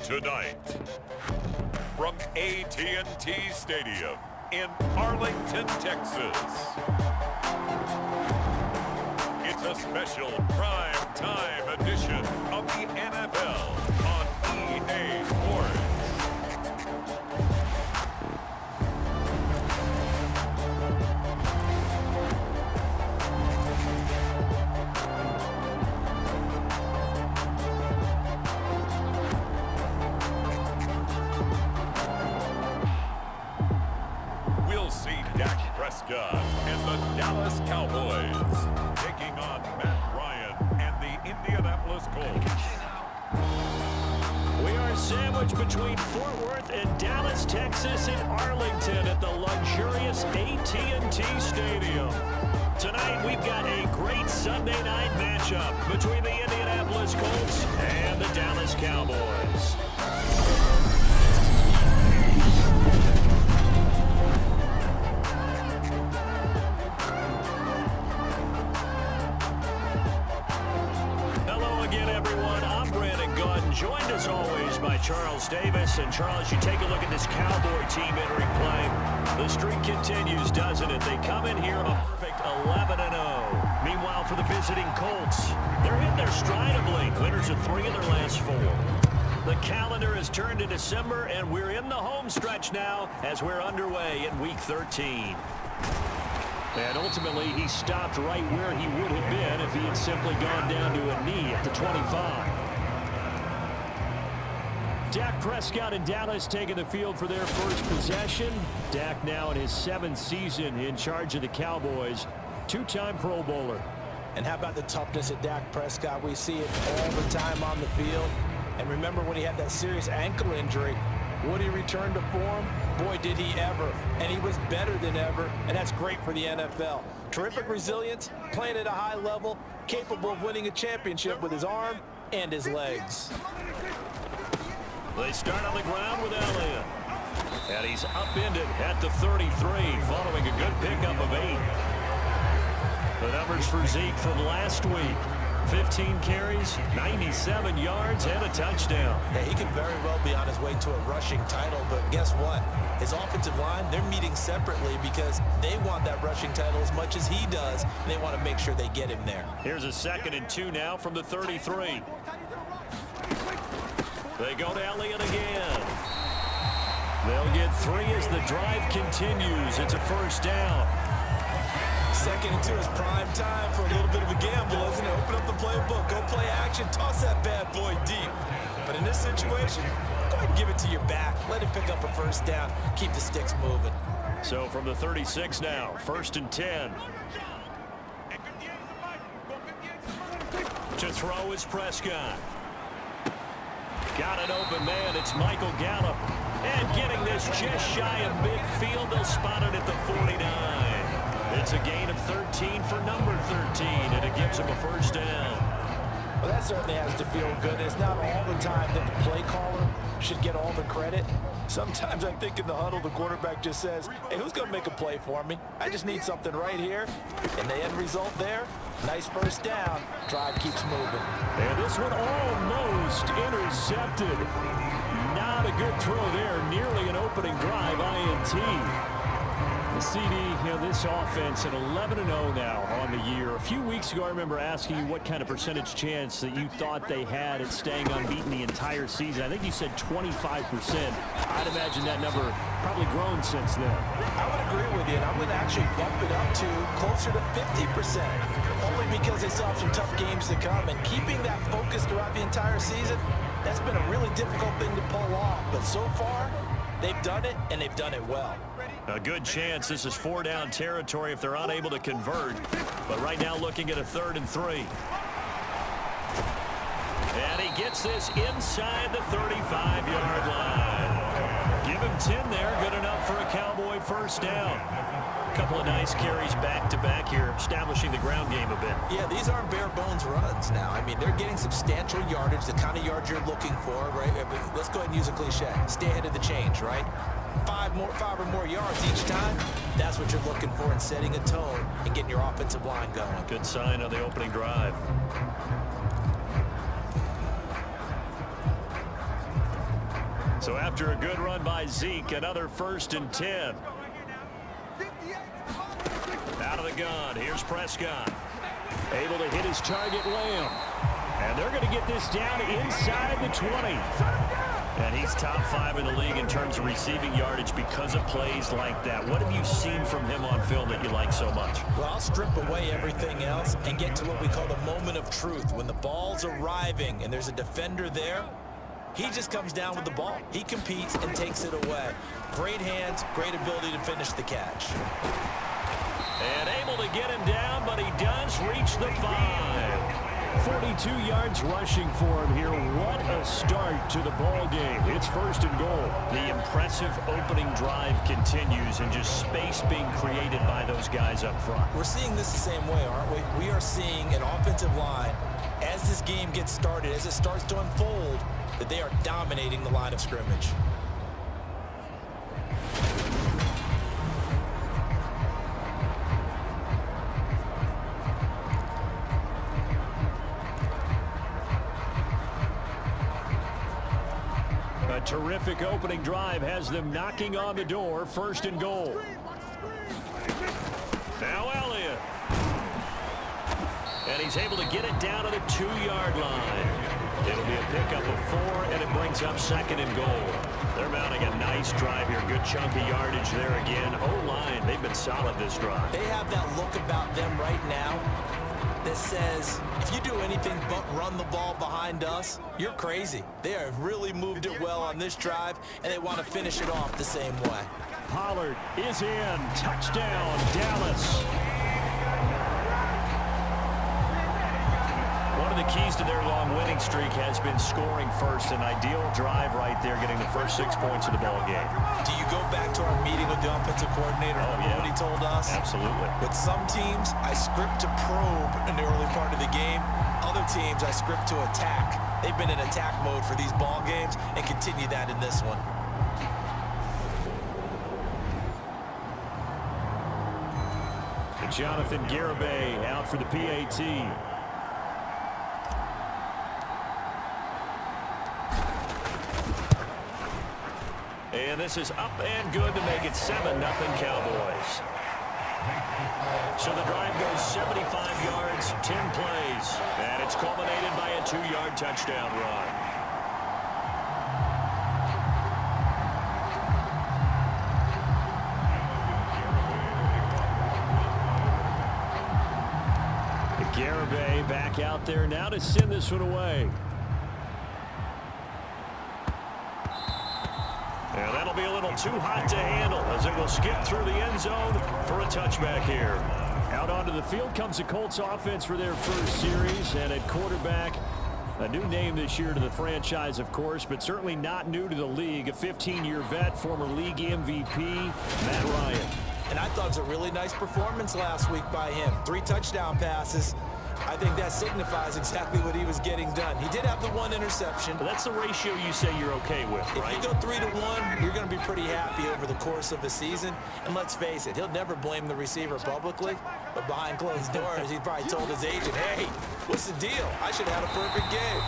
Tonight, from AT&T Stadium in Arlington, Texas, it's a special prime time edition of the NFL on EA Sports. We'll see Dak Prescott and the Dallas Cowboys taking on Matt Ryan and the Indianapolis Colts. We are sandwiched between Fort Worth and Dallas, Texas, in Arlington at the luxurious AT&T Stadium. Tonight, we've got a great Sunday night matchup between the Indianapolis Colts and the Dallas Cowboys. Joined as always by Charles Davis. And Charles, you take a look at this Cowboy team entering play. The streak continues, doesn't it? They come in here a perfect 11-0. Meanwhile, for the visiting Colts, they're hitting their stride of late. Winners of 3 of their last 4. The calendar has turned to December, and we're in the home stretch now as we're underway in Week 13. And ultimately, he stopped right where he would have been if he had simply gone down to a knee at the 25. Dak Prescott and Dallas taking the field for their first possession. Dak now in his 7th season in charge of the Cowboys. 2-time Pro Bowler. And how about the toughness of Dak Prescott? We see it all the time on the field. And remember when he had that serious ankle injury, would he return to form? Boy, did he ever. And he was better than ever, and that's great for the NFL. Terrific resilience, playing at a high level, capable of winning a championship with his arm and his legs. They start on the ground with Elliott. And he's upended at the 33, following a good pickup of 8. The numbers for Zeke from last week. 15 carries, 97 yards, and a touchdown. Yeah, he could very well be on his way to a rushing title, but guess what? His offensive line, they're meeting separately because they want that rushing title as much as he does, and they want to make sure they get him there. Here's a 2nd and 2 now from the 33. They go to Elliott again. They'll get 3 as the drive continues. It's a first down. 2nd and 2 is prime time for a little bit of a gamble, isn't it? Open up the playbook, go play action, toss that bad boy deep. But in this situation, go ahead and give it to your back. Let him pick up a first down. Keep the sticks moving. So from the 36 now, 1st and 10. To throw is Prescott. Got an open man. It's Michael Gallup. And getting this just shy of midfield. They'll spot it at the 49. It's a gain of 13 for number 13, and it gives him a first down. Well, that certainly has to feel good. It's not all the time that the play caller should get all the credit. Sometimes I think in the huddle, the quarterback just says, hey, who's going to make a play for me? I just need something right here. And the end result there, nice first down. Drive keeps moving. And this one almost intercepted. Not a good throw there. Nearly an opening drive, INT. The CD, this offense at 11-0 now on the year. A few weeks ago, I remember asking you what kind of percentage chance that you thought they had at staying unbeaten the entire season. I think you said 25%. I'd imagine that number probably grown since then. I would agree with you, and I'm going to actually bump it up to closer to 50%. Only because they still have some tough games to come. And keeping that focus throughout the entire season, that's been a really difficult thing to pull off. But so far, they've done it, and they've done it well. A good chance this is 4-down territory if they're unable to convert. But right now looking at a 3rd and 3. And he gets this inside the 35-yard line. Give him 10 there. Good enough for a Cowboy first down. A couple of nice carries back-to-back here, establishing the ground game a bit. Yeah, these aren't bare-bones runs now. I mean, they're getting substantial yardage, the kind of yards you're looking for, right? Let's go ahead and use a cliche. Stay ahead of the change, right? five or more yards each time, that's what you're looking for in setting a tone and getting your offensive line going. Good sign on the opening drive. So after a good run by Zeke, another 1st and 10. Out of the gun, here's Prescott. Able to hit his target, Lamb. And they're going to get this down inside the 20. And he's top 5 in the league in terms of receiving yardage because of plays like that. What have you seen from him on film that you like so much? Well, I'll strip away everything else and get to what we call the moment of truth. When the ball's arriving and there's a defender there, he just comes down with the ball. He competes and takes it away. Great hands, great ability to finish the catch. And able to get him down, but he does reach the 5. 42 yards rushing for him here. What a start to the ball game. It's 1st and goal. The impressive opening drive continues, and just space being created by those guys up front. We're seeing this the same way, aren't we? We are seeing an offensive line, as this game gets started, as it starts to unfold, that they are dominating the line of scrimmage. A terrific opening drive has them knocking on the door. 1st and goal. Now Elliott. And he's able to get it down to the 2-yard line. It'll be a pickup of 4, and it brings up 2nd and goal. They're mounting a nice drive here. Good chunk of yardage there again. O-line, they've been solid this drive. They have that look about them right now that says, if you do anything but run the ball behind us, you're crazy. They have really moved it well on this drive, and they want to finish it off the same way. Pollard is in. Touchdown, Dallas. One of the keys to their long winning streak has been scoring first. An ideal drive right there, getting the first 6 points of the ball game. Do you go back to our meeting with the offensive coordinator? Yeah. What he told us? Absolutely. With some teams, I script to probe in the early part of the game. Other teams, I script to attack. They've been in attack mode for these ball games and continue that in this one. And Jonathan Garibay out for the PAT. And this is up and good to make it 7-0 Cowboys. So the drive goes 75 yards, 10 plays, and it's culminated by a 2-yard touchdown run. Garibay back out there now to send this one away. And that'll be a little too hot to handle as it will skip through the end zone for a touchback here. Out onto the field comes the Colts offense for their first series. And at quarterback, a new name this year to the franchise, of course, but certainly not new to the league. A 15-year vet, former league MVP, Matt Ryan. And I thought it was a really nice performance last week by him. 3 touchdown passes. I think that signifies exactly what he was getting done. He did have the 1 interception. But that's the ratio you say you're okay with, right? If you go 3-1, you're going to be pretty happy over the course of the season. And let's face it, he'll never blame the receiver publicly. But behind closed doors, he probably told his agent, hey, what's the deal? I should have had a perfect game.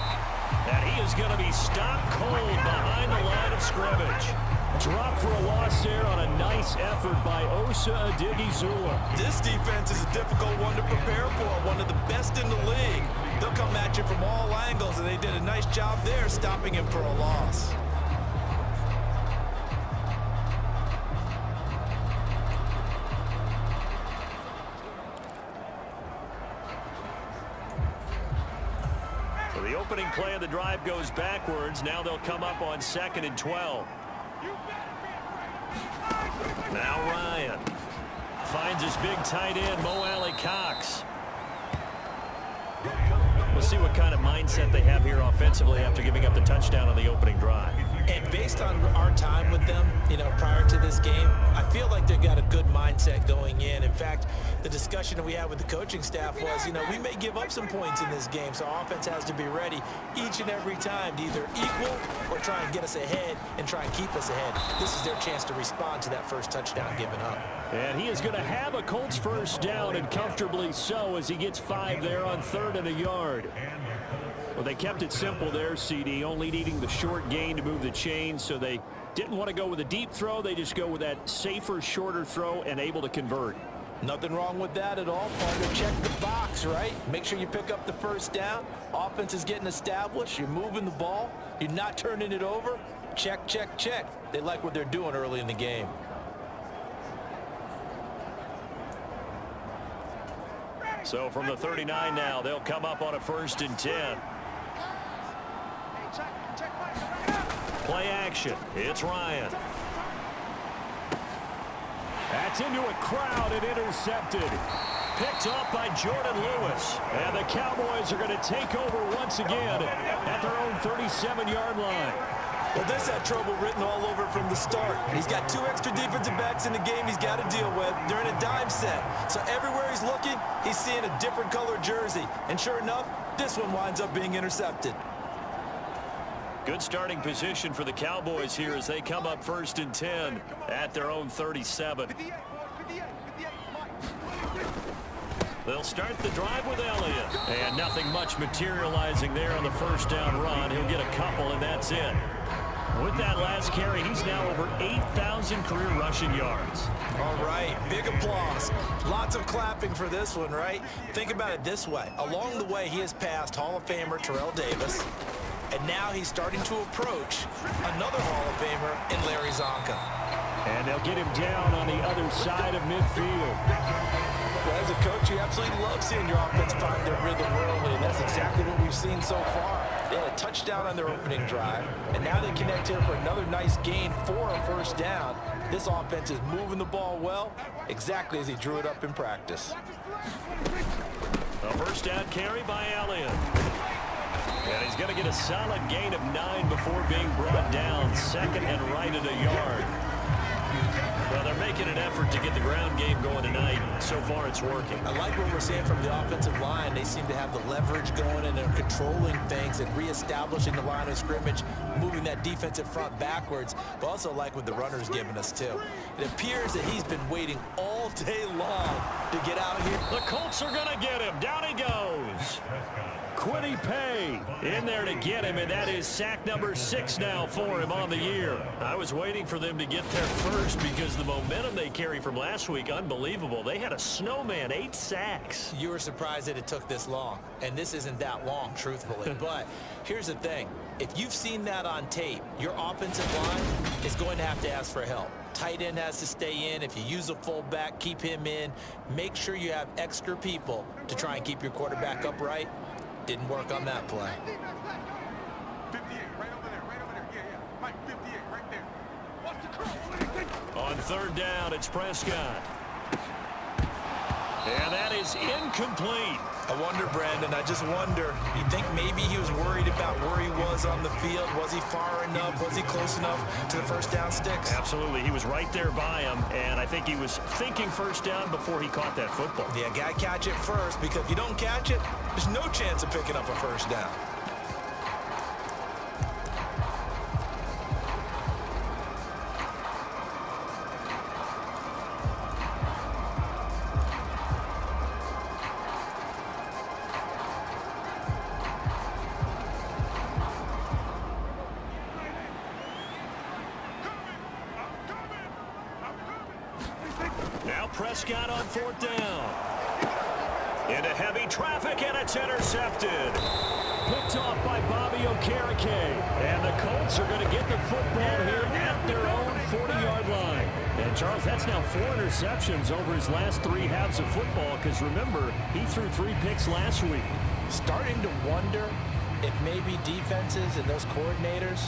And he is going to be stopped cold behind the line of scrimmage. Drop for a loss there on a nice effort by Osa Odigizua. This defense is a difficult one to prepare for, one of the best in the league. They'll come at you from all angles, and they did a nice job there stopping him for a loss. So the opening play of the drive goes backwards. Now they'll come up on 2nd and 12. Now Ryan finds his big tight end, Mo Alley-Cox. We'll see what kind of mindset they have here offensively after giving up the touchdown on the opening drive. And based on our time with them, prior to this game, I feel like they've got a good mindset going in. In fact, the discussion that we had with the coaching staff was, you know, we may give up some points in this game, so our offense has to be ready each and every time to either equal or try and get us ahead and try and keep us ahead. This is their chance to respond to that first touchdown given up. And he is going to have a Colts first down, and comfortably so, as he gets 5 there on 3rd and a yard. Well, they kept it simple there, CD, only needing the short gain to move the chains, so they didn't want to go with a deep throw. They just go with that safer, shorter throw and able to convert. Nothing wrong with that at all, partner. Check the box, right? Make sure you pick up the first down. Offense is getting established. You're moving the ball. You're not turning it over. Check, check, check. They like what they're doing early in the game. So from the 39 now, they'll come up on a 1st and 10. Play action. It's Ryan. That's into a crowd and intercepted. Picked off by Jordan Lewis. And the Cowboys are going to take over once again at their own 37-yard line. Well, this had trouble written all over from the start. He's got 2 extra defensive backs in the game he's got to deal with. They're in a dime set. So everywhere he's looking, he's seeing a different color jersey. And sure enough, this one winds up being intercepted. Good starting position for the Cowboys here as they come up 1st and 10 at their own 37. They'll start the drive with Elliott. And nothing much materializing there on the first down run. He'll get a couple, and that's it. With that last carry, he's now over 8,000 career rushing yards. All right, big applause. Lots of clapping for this one, right? Think about it this way. Along the way, he has passed Hall of Famer Terrell Davis, and now he's starting to approach another Hall of Famer in Larry Zonka. And they'll get him down on the other side of midfield. Well, as a coach, you absolutely love seeing your offense find their rhythm early, and that's exactly what we've seen so far. They had a touchdown on their opening drive, and now they connect here for another nice gain for a first down. This offense is moving the ball well, exactly as he drew it up in practice. A first down carry by Elliott. And he's going to get a solid gain of 9 before being brought down. 2nd and right at a yard. Well, they're making an effort to get the ground game going tonight. So far, it's working. I like what we're seeing from the offensive line. They seem to have the leverage going, and they're controlling things and reestablishing the line of scrimmage, moving that defensive front backwards, but also like what the runner's giving us, too. It appears that he's been waiting all day long to get out here. The Colts are going to get him. Down he goes. Quiddy Pay in there to get him, and that is sack number 6 now for him on the year. I was waiting for them to get there first because the momentum they carry from last week, unbelievable. They had a snowman, 8 sacks. You were surprised that it took this long, and this isn't that long, truthfully. But here's the thing. If you've seen that on tape, your offensive line is going to have to ask for help. Tight end has to stay in. If you use a fullback, keep him in. Make sure you have extra people to try and keep your quarterback upright. Didn't work on that play. 58, right over there, yeah, Mike, 58, right there. Watch the curl. On 3rd down, it's Prescott. And that is incomplete. I wonder, Brandon, I just wonder. You think maybe he was worried about where he was on the field? Was he far enough? Was he close enough to the first down sticks? Absolutely. He was right there by him, and I think he was thinking first down before he caught that football. Yeah, got to catch it first, because if you don't catch it, there's no chance of picking up a first down. Now Prescott on 4th down. Into heavy traffic, and it's intercepted. Picked off by Bobby Okereke. And the Colts are going to get the football here at their own 40-yard line. And, Charles, that's now 4 interceptions over his last 3 halves of football, because, remember, he threw 3 picks last week. Starting to wonder if maybe defenses and those coordinators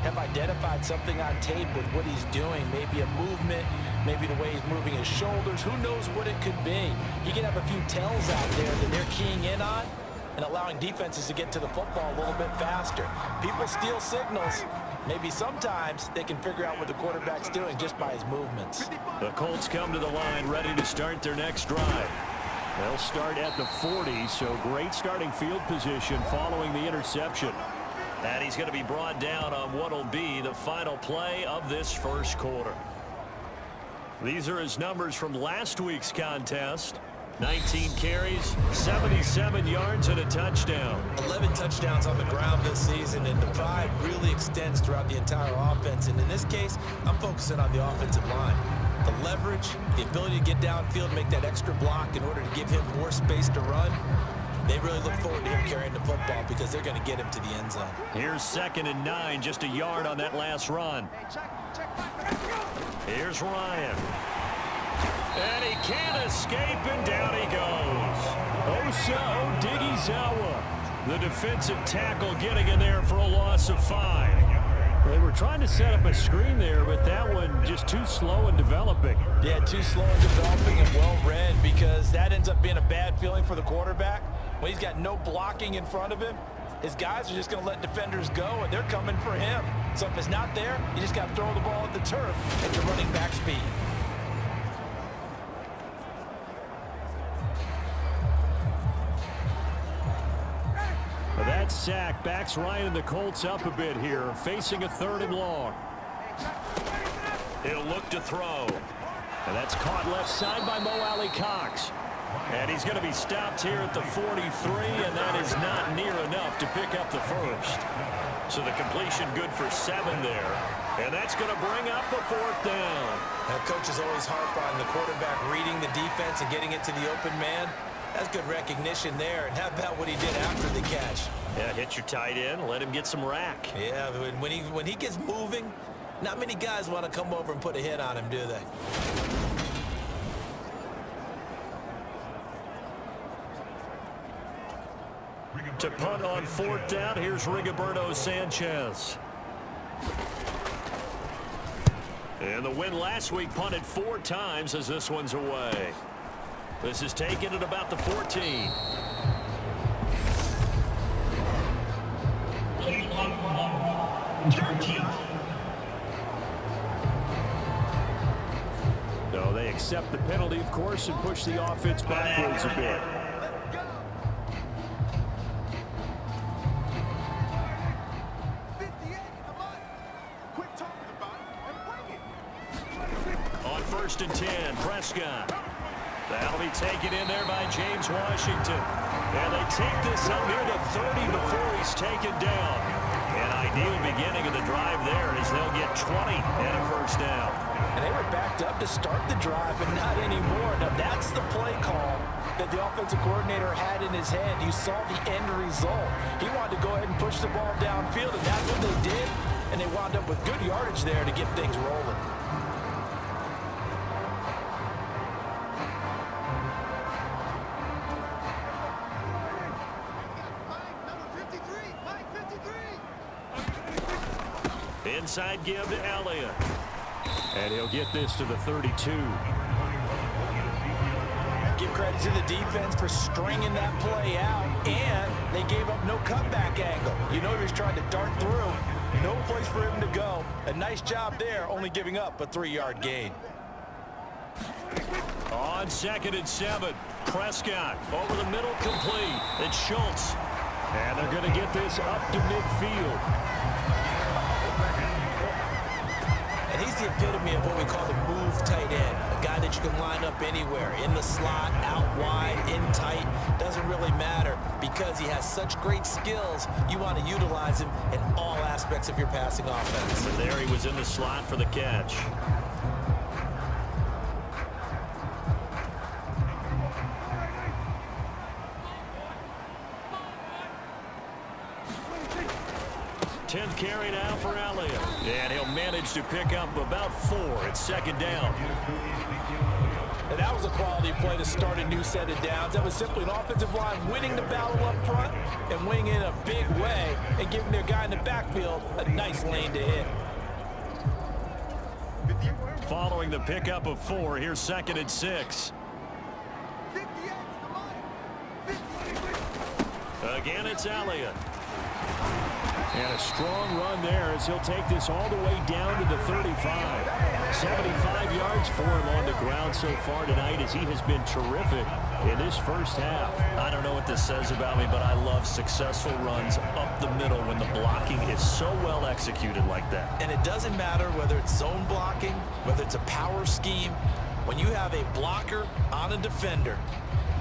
have identified something on tape with what he's doing, maybe a movement, maybe the way he's moving his shoulders. Who knows what it could be? You can have a few tells out there that they're keying in on and allowing defenses to get to the football a little bit faster. People steal signals, Maybe sometimes they can figure out what the quarterback's doing just by his movements. The Colts come to the line ready to start their next drive. They'll start at the 40, so great starting field position following the interception. And he's going to be brought down on what will be the final play of this first quarter. These are his numbers from last week's contest. 19 carries, 77 yards, and a touchdown. 11 touchdowns on the ground this season, and the pride really extends throughout the entire offense. And in this case, I'm focusing on the offensive line. The leverage, the ability to get downfield, make that extra block in order to give him more space to run. They really look forward to him carrying the football because they're going to get him to the end zone. Here's 2nd and 9, just a yard on that last run. Here's Ryan. And he can't escape, and down he goes. Osa Odighizuwa, the defensive tackle, getting in there for a loss of 5. They were trying to set up a screen there, but that one just too slow in developing. Yeah, too slow in developing and well read, because that ends up being a bad feeling for the quarterback. When he's got no blocking in front of him, his guys are just going to let defenders go, and they're coming for him. So if it's not there, you just got to throw the ball at the turf at your running back speed. That sack backs Ryan and the Colts up a bit here, facing a 3rd and long. He'll look to throw. And that's caught left side by Mo Alley-Cox. And he's going to be stopped here at the 43, and that is not near enough to pick up the first. So the completion good for 7 there. And that's going to bring up a 4th down. That coach is always harp on the quarterback reading the defense and getting it to the open man. That's good recognition there. And how about what he did after the catch? Yeah, hit your tight end, let him get some rack. Yeah, when he gets moving, not many guys want to come over and put a hit on him, do they? To punt on 4th down, here's Rigoberto Sanchez. And the win last week punted 4 times as this one's away. This is taken at about the 14. So they accept the penalty, of course, and push the offense backwards a bit. On 1st and 10, Prescott. That'll be taken in there by James Washington. And they take this up near the 30 before he's taken down. An ideal beginning of the drive there as they'll get 20 and a 1st down. And they were backed up to start the drive, but not anymore. Now that's the play call that the offensive coordinator had in his head. You saw the end result. He wanted to go ahead and push the ball downfield, and that's what they did. And they wound up with good yardage there to get things rolling. Inside give to Elliott. And he'll get this to the 32. Give credit to the defense for stringing that play out, and they gave up no cutback angle. You know he was trying to dart through. No place for him to go. A nice job there, only giving up a 3-yard gain. On 2nd and 7, Prescott over the middle, complete. It's Schultz. And they're going to get this up to midfield. And he's the epitome of what we call the move tight end. A guy that you can line up anywhere, in the slot, out wide, in tight. Doesn't really matter because he has such great skills. You want to utilize him in all aspects of your passing offense. And there he was in the slot for the catch. Tenth carry now for Elliott. And he'll manage to pick up about 4 at 2nd down. And that was a quality play to start a new set of downs. That was simply an offensive line winning the battle up front and winning in a big way and giving their guy in the backfield a nice lane to hit. Following the pickup of 4, here's 2nd and 6. Again, it's Elliott. And a strong run there as he'll take this all the way down to the 35. 75 yards for him on the ground so far tonight as he has been terrific in this first half. I don't know what this says about me, but I love successful runs up the middle when the blocking is so well executed like that. And it doesn't matter whether it's zone blocking, whether it's a power scheme. When you have a blocker on a defender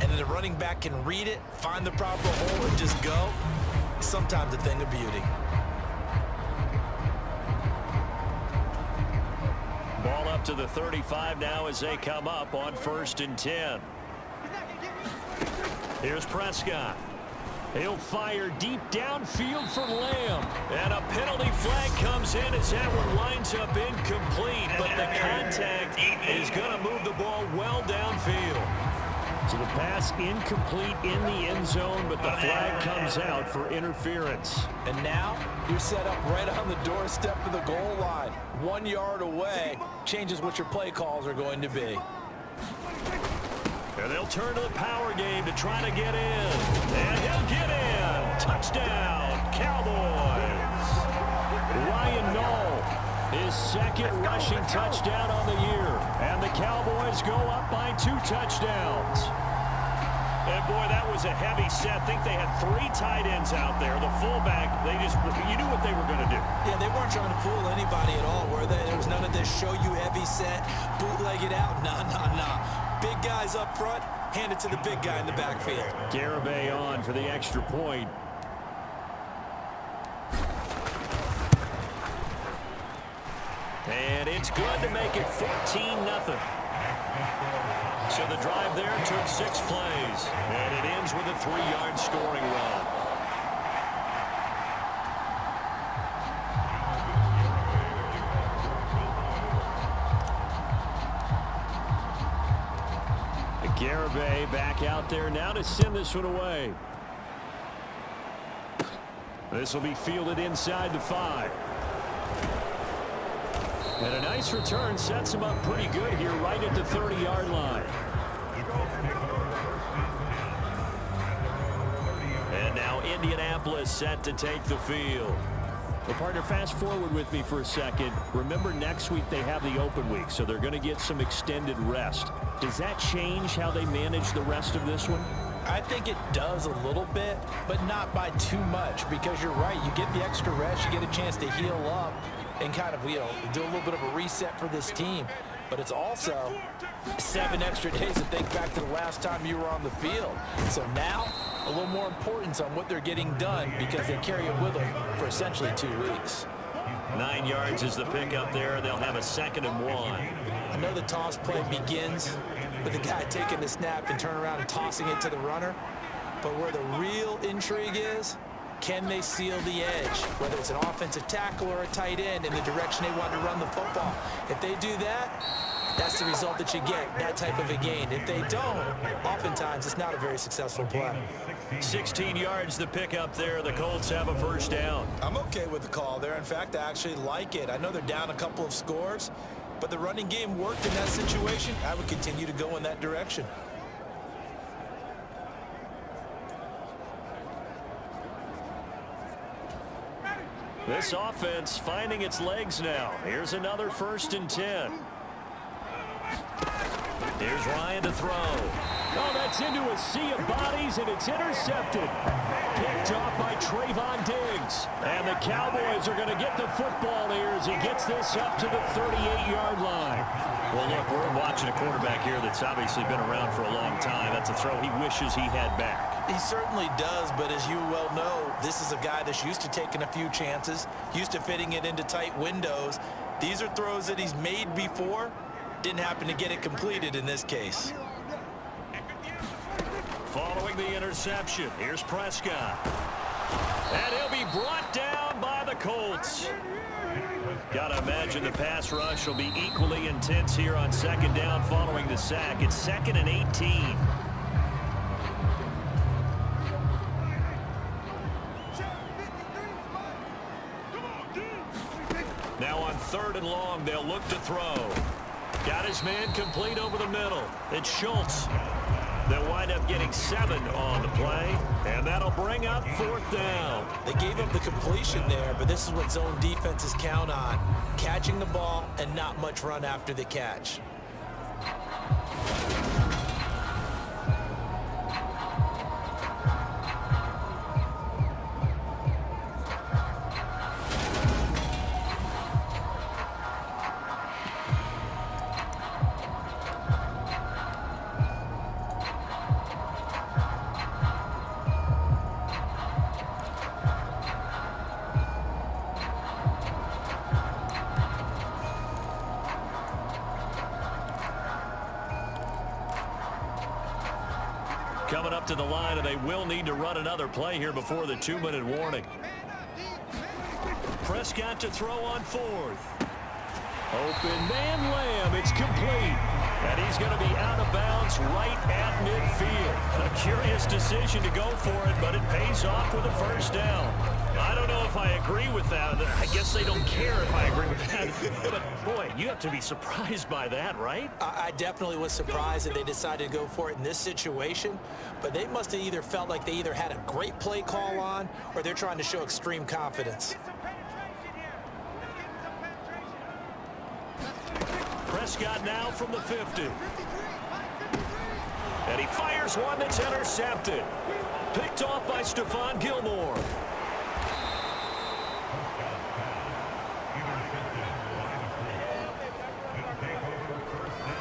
and then the running back can read it, find the proper hole, and just go, it's sometimes a thing of beauty. Ball up to the 35 now as they come up on 1st and 10. Here's Prescott. He'll fire deep downfield for Lamb. And a penalty flag comes in as that one winds up incomplete. But the contact is going to move the ball well downfield. So the pass incomplete in the end zone, but the flag comes out for interference. And now you're set up right on the doorstep of the goal line. 1 yard away changes what your play calls are going to be. And they'll turn to the power game to try to get in. And he'll get in. Touchdown, Cowboys. Ryan Knoll, his second rushing touchdown on the year. And the Cowboys go up by 2 touchdowns. And boy, that was a heavy set. I think they had 3 tight ends out there. The fullback, you knew what they were going to do. Yeah, they weren't trying to fool anybody at all, were they? There was none of this show you heavy set, bootleg it out. Nah. Big guys up front, hand it to the big guy in the backfield. Garibay on for the extra point. And it's good to make it 14-0. So the drive there took 6 plays. And it ends with a 3-yard scoring run. Garibay back out there now to send this one away. This will be fielded inside the 5. And a nice return sets him up pretty good here right at the 30-yard line. And now Indianapolis set to take the field. Well, partner, fast forward with me for a second. Remember, next week they have the open week, so they're going to get some extended rest. Does that change how they manage the rest of this one? I think it does a little bit, but not by too much, because you're right. You get the extra rest, you get a chance to heal up and kind of, do a little bit of a reset for this team. But it's also 7 extra days to think back to the last time you were on the field. So now, a little more importance on what they're getting done because they carry it with them for essentially 2 weeks. 9 yards is the pickup there. They'll have a 2nd and 1. I know the toss play begins with the guy taking the snap and turn around and tossing it to the runner. But where the real intrigue is, can they seal the edge, whether it's an offensive tackle or a tight end in the direction they want to run the football? If they do that, that's the result that you get, that type of a gain. If they don't, oftentimes it's not a very successful play. 16 yards the pickup there. The Colts have a 1st down. I'm okay with the call there. In fact, I actually like it. I know they're down a couple of scores, but the running game worked in that situation. I would continue to go in that direction. This offense finding its legs now. Here's another 1st and 10. Here's Ryan to throw. Oh, that's into a sea of bodies, and it's intercepted. Picked off by Trayvon Diggs. And the Cowboys are going to get the football here as he gets this up to the 38-yard line. Well, look, we're watching a quarterback here that's obviously been around for a long time. That's a throw he wishes he had back. He certainly does, but as you well know, this is a guy that's used to taking a few chances, used to fitting it into tight windows. These are throws that he's made before. Didn't happen to get it completed in this case. Following the interception, here's Prescott. And he'll be brought down by the Colts. Gotta imagine the pass rush will be equally intense here on 2nd down following the sack. It's 2nd and 18. Now on 3rd and long, they'll look to throw. Got his man complete over the middle. It's Schultz. They'll wind up getting 7 on the play, and that'll bring up 4th down. They gave up the completion there, but this is what zone defenses count on. Catching the ball and not much run after the catch. Coming up to the line, and they will need to run another play here before the 2-minute warning. Prescott to throw on 4th. Open man Lamb. It's complete. And he's going to be out of bounds right at midfield. A curious decision to go for it, but it pays off with a 1st down. I don't know if I agree with that. I guess they don't care if I agree with that. But, boy, you have to be surprised by that, right? I definitely was surprised that they decided to go for it in this situation, but they must have either felt like they either had a great play call on or they're trying to show extreme confidence. Prescott now from the 50. And he fires one that's intercepted. Picked off by Stephon Gilmore.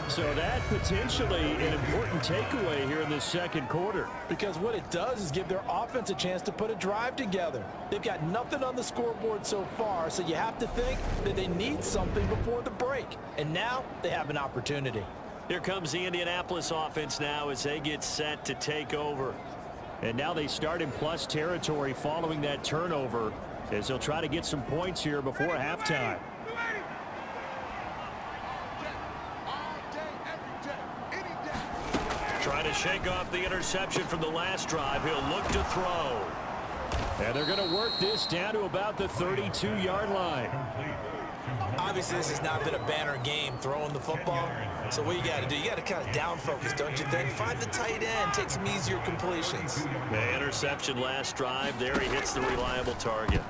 So that potentially an important takeaway here in this 2nd quarter. Because what it does is give their offense a chance to put a drive together. They've got nothing on the scoreboard so far, so you have to think that they need something before the break. And now they have an opportunity. Here comes the Indianapolis offense now as they get set to take over. And now they start in plus territory following that turnover as they'll try to get some points here before halftime. Trying to shake off the interception from the last drive. He'll look to throw. And they're going to work this down to about the 32-yard line. Obviously, this has not been a banner game throwing the football. So what you got to do, you got to kind of down focus, don't you think? Find the tight end, take some easier completions. The interception last drive. There he hits the reliable target.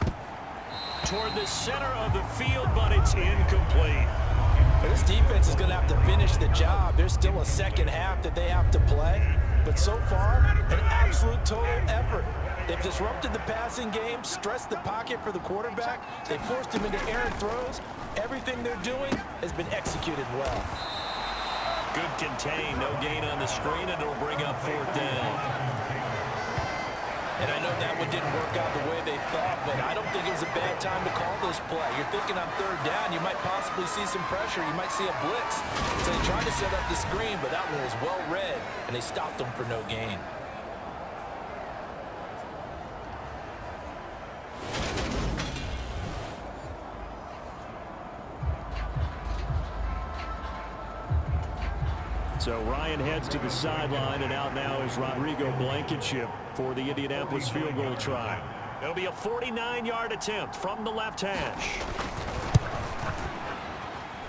Toward the center of the field, but it's incomplete. But this defense is going to have to finish the job. There's still a 2nd half that they have to play. But so far, an absolute total effort. They've disrupted the passing game, stressed the pocket for the quarterback. They forced him into errant throws. Everything they're doing has been executed well. Good contain, no gain on the screen, and it'll bring up 4th down. And I know that one didn't work out the way they thought, but I don't think it was a bad time to call this play. You're thinking on 3rd down, you might possibly see some pressure. You might see a blitz. So they tried to set up the screen, but that one was well read, and they stopped them for no gain. So Ryan heads to the sideline, and out now is Rodrigo Blankenship for the Indianapolis field goal try. It'll be a 49-yard attempt from the left hash.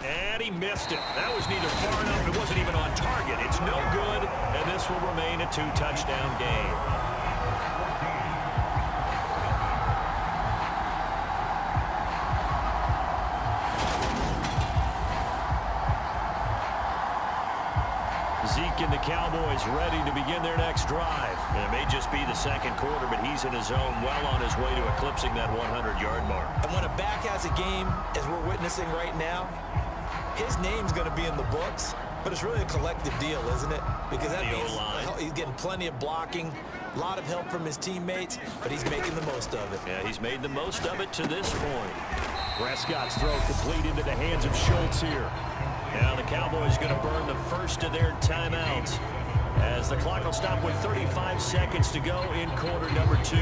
And he missed it. That was neither far enough. It wasn't even on target. It's no good, and this will remain a 2-touchdown game. Zeke and the Cowboys ready to begin their next drive. And it may just be the 2nd quarter, but he's in his zone, well on his way to eclipsing that 100-yard mark. And when a back has a game, as we're witnessing right now, his name's going to be in the books, but it's really a collective deal, isn't it? Because that means he's getting plenty of blocking, a lot of help from his teammates, but he's making the most of it. Yeah, he's made the most of it to this point. Prescott's throw complete into the hands of Schultz here. Now the Cowboys going to burn the first of their timeouts as the clock will stop with 35 seconds to go in quarter number 2.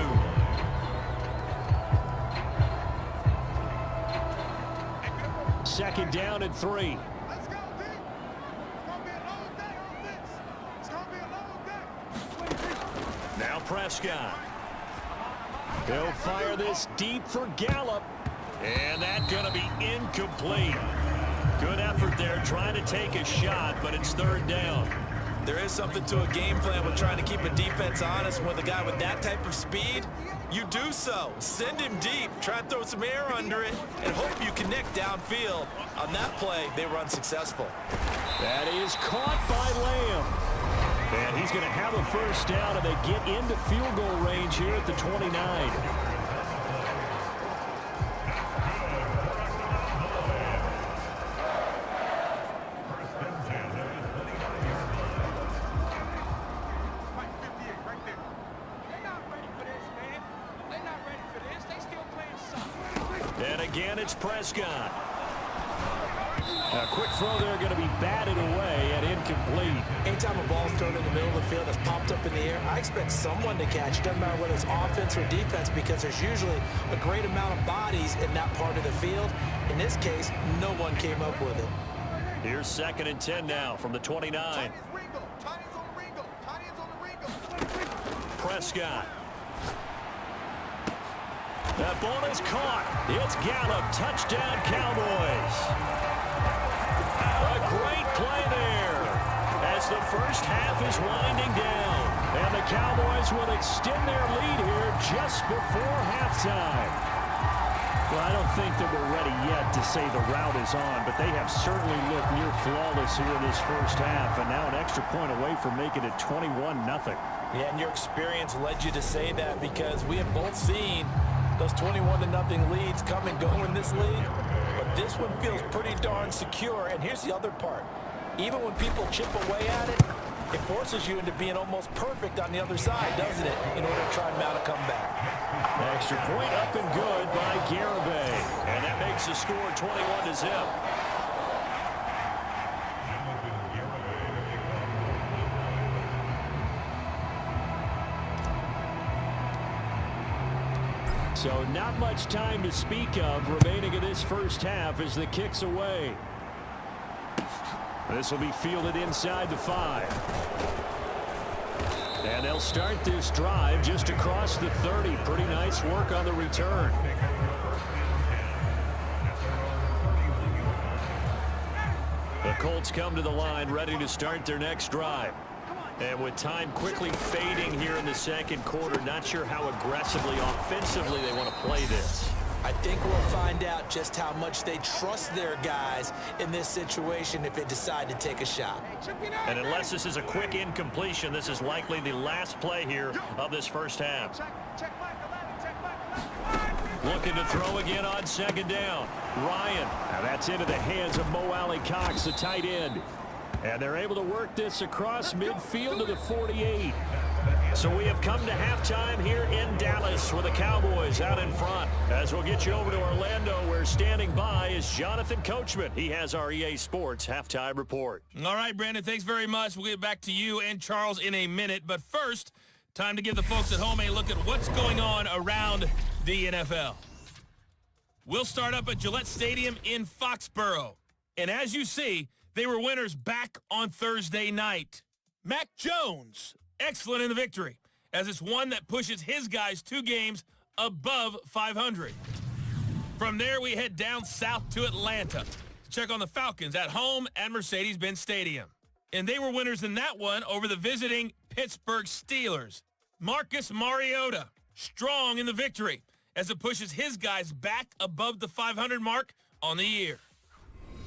Second down and 3. Let's go, D. It's going to be a long day on this. It's going to be a long day. Now Prescott. They'll fire this deep for Gallup. And that's going to be incomplete. Good effort there trying to take a shot, but it's 3rd down. There is something to a game plan with trying to keep a defense honest. With a guy with that type of speed, you do so. Send him deep, try and throw some air under it, and hope you connect downfield. On that play, they were unsuccessful. That is caught by Lamb. And he's going to have a first down, and they get into field goal range here at the 29. And again, it's Prescott. A quick throw there going to be batted away and incomplete. Anytime a ball's thrown in the middle of the field that's popped up in the air, I expect someone to catch. Doesn't matter whether it's offense or defense, because there's usually a great amount of bodies in that part of the field. In this case, no one came up with it. Here's 2nd and 10 now from the 29. Prescott. That ball is caught. It's Gallup. Touchdown, Cowboys. A great play there as the first half is winding down. And the Cowboys will extend their lead here just before halftime. Well, I don't think that we're ready yet to say the route is on, but they have certainly looked near flawless here in this first half, and now an extra point away from making it 21-0. Yeah, and your experience led you to say that, because we have both seen those 21-0 leads come and go in this league. But this one feels pretty darn secure. And here's the other part. Even when people chip away at it, it forces you into being almost perfect on the other side, doesn't it, in order to try and mount a comeback. Extra point up and good by Garibay. And that makes the score 21-0. So not much time to speak of remaining in this first half as the kick's away. This will be fielded inside the 5. And they'll start this drive just across the 30. Pretty nice work on the return. The Colts come to the line ready to start their next drive. And with time quickly fading here in the second quarter, not sure how aggressively, offensively they want to play this. I think we'll find out just how much they trust their guys in this situation if they decide to take a shot. And unless this is a quick incompletion, this is likely the last play here of this first half. Looking to throw again on 2nd down. Ryan. Now that's into the hands of Mo Alley Cox, the tight end. And they're able to work this across midfield to the 48. So we have come to halftime here in Dallas with the Cowboys out in front. As we'll get you over to Orlando, where standing by is Jonathan Coachman. He has our EA Sports halftime report. All right, Brandon, thanks very much. We'll get back to you and Charles in a minute. But first, time to give the folks at home a look at what's going on around the NFL. We'll start up at Gillette Stadium in Foxborough. And as you see, they were winners back on Thursday night. Mac Jones, excellent in the victory, as it's one that pushes his guys 2 games above 500. From there, we head down south to Atlanta to check on the Falcons at home at Mercedes-Benz Stadium. And they were winners in that one over the visiting Pittsburgh Steelers. Marcus Mariota, strong in the victory, as it pushes his guys back above the 500 mark on the year.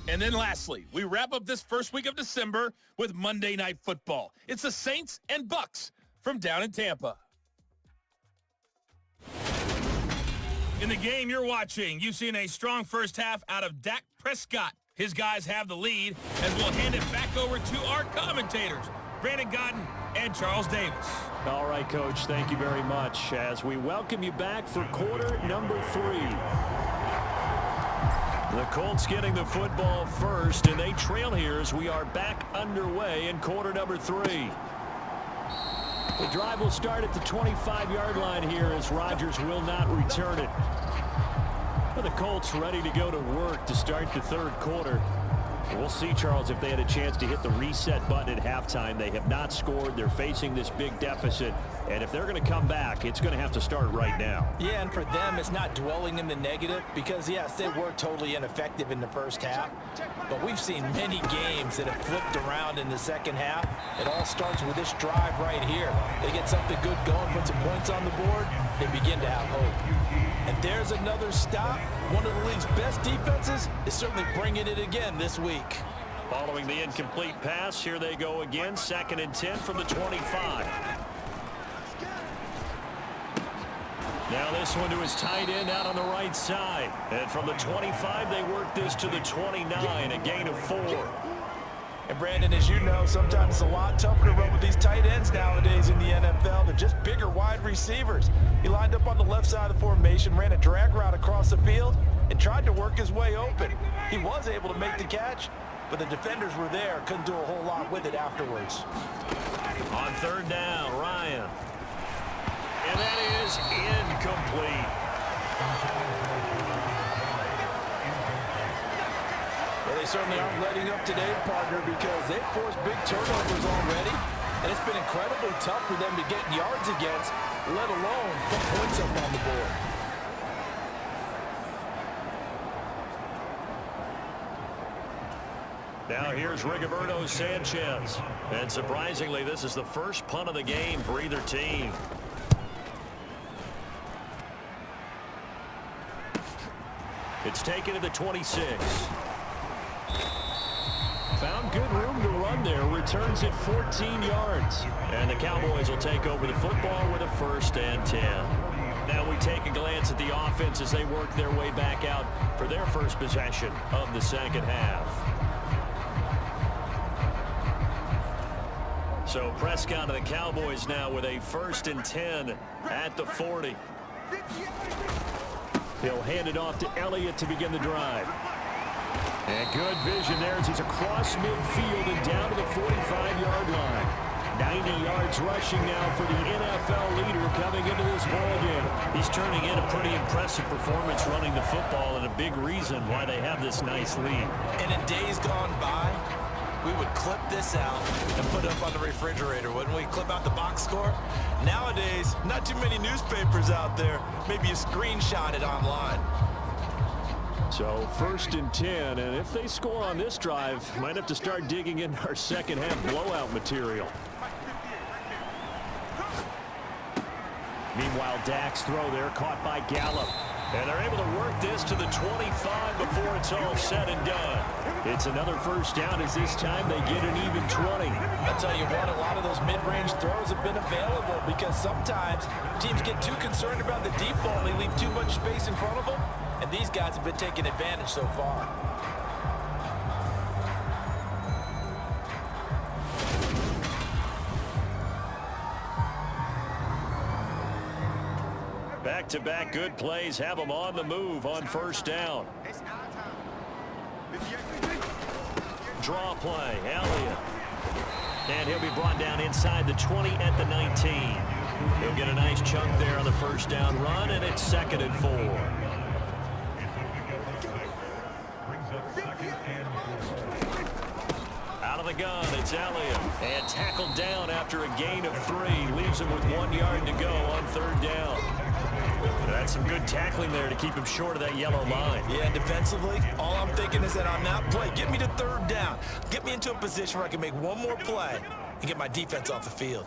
And then lastly, we wrap up this first week of December with Monday Night Football. It's the Saints and Bucks from down in Tampa. In the game you're watching, you've seen a strong first half out of Dak Prescott. His guys have the lead, as we'll hand it back over to our commentators, Brandon Godden and Charles Davis. All right, Coach, thank you very much as we welcome you back for quarter number 3. The Colts getting the football first, and they trail here as we are back underway in quarter number 3. The drive will start at the 25-yard line here as Rodgers will not return it. Well, the Colts ready to go to work to start the third quarter. We'll see, Charles, if they had a chance to hit the reset button at halftime. They have not scored. They're facing this big deficit. And if they're going to come back, it's going to have to start right now. Yeah, and for them, it's not dwelling in the negative because, yes, they were totally ineffective in the first half. But we've seen many games that have flipped around in the second half. It all starts with this drive right here. They get something good going, put some points on the board, they begin to have hope. And there's another stop. One of the league's best defenses is certainly bringing it again this week. Following the incomplete pass, here they go again. 2nd and 10 from the 25. Now this one to his tight end out on the right side. And from the 25, they work this to the 29, a gain of 4. And Brandon, as you know, sometimes it's a lot tougher to run with these tight ends nowadays in the NFL. They're just bigger wide receivers. He lined up on the left side of the formation, ran a drag route across the field, and tried to work his way open. He was able to make the catch, but the defenders were there, couldn't do a whole lot with it afterwards. On 3rd down, Ryan. And that is incomplete. Well, they certainly aren't letting up today, partner, because they've forced big turnovers already, and it's been incredibly tough for them to get yards against, let alone put points up on the board. Now here's Rigoberto Sanchez. And surprisingly, this is the first punt of the game for either team. It's taken to the 26. Found good room to run there. Returns it 14 yards. And the Cowboys will take over the football with a 1st and 10. Now we take a glance at the offense as they work their way back out for their first possession of the second half. So Prescott of the Cowboys now with a 1st and 10 at the 40. He'll hand it off to Elliott to begin the drive. And good vision there as he's across midfield and down to the 45-yard line. 90 yards rushing now for the NFL leader coming into this ballgame. He's turning in a pretty impressive performance running the football, and a big reason why they have this nice lead. And in days gone by, we would clip this out and put it up on the refrigerator, wouldn't we? Clip out the box score. Nowadays, not too many newspapers out there. Maybe you screenshot it online. So 1st and 10, and if they score on this drive, might have to start digging in our second half blowout material. Meanwhile, Dak's throw there caught by Gallup. And they're able to work this to the 25 before it's all said and done. It's another 1st down as this time they get an even 20. I'll tell you what, a lot of those mid-range throws have been available because sometimes teams get too concerned about the deep ball and they leave too much space in front of them. And these guys have been taking advantage so far. Back-to-back good plays have them on the move on 1st down. Draw play, Elliott. And he'll be brought down inside the 20 at the 19. He'll get a nice chunk there on the 1st down run, and it's 2nd and 4. Out of the gun, it's Elliott. And tackled down after a gain of 3. Leaves him with 1 yard to go on 3rd down. That's some good tackling there to keep him short of that yellow line. Yeah, defensively, all I'm thinking is that on that play, get me to 3rd down. Get me into a position where I can make one more play and get my defense off the field.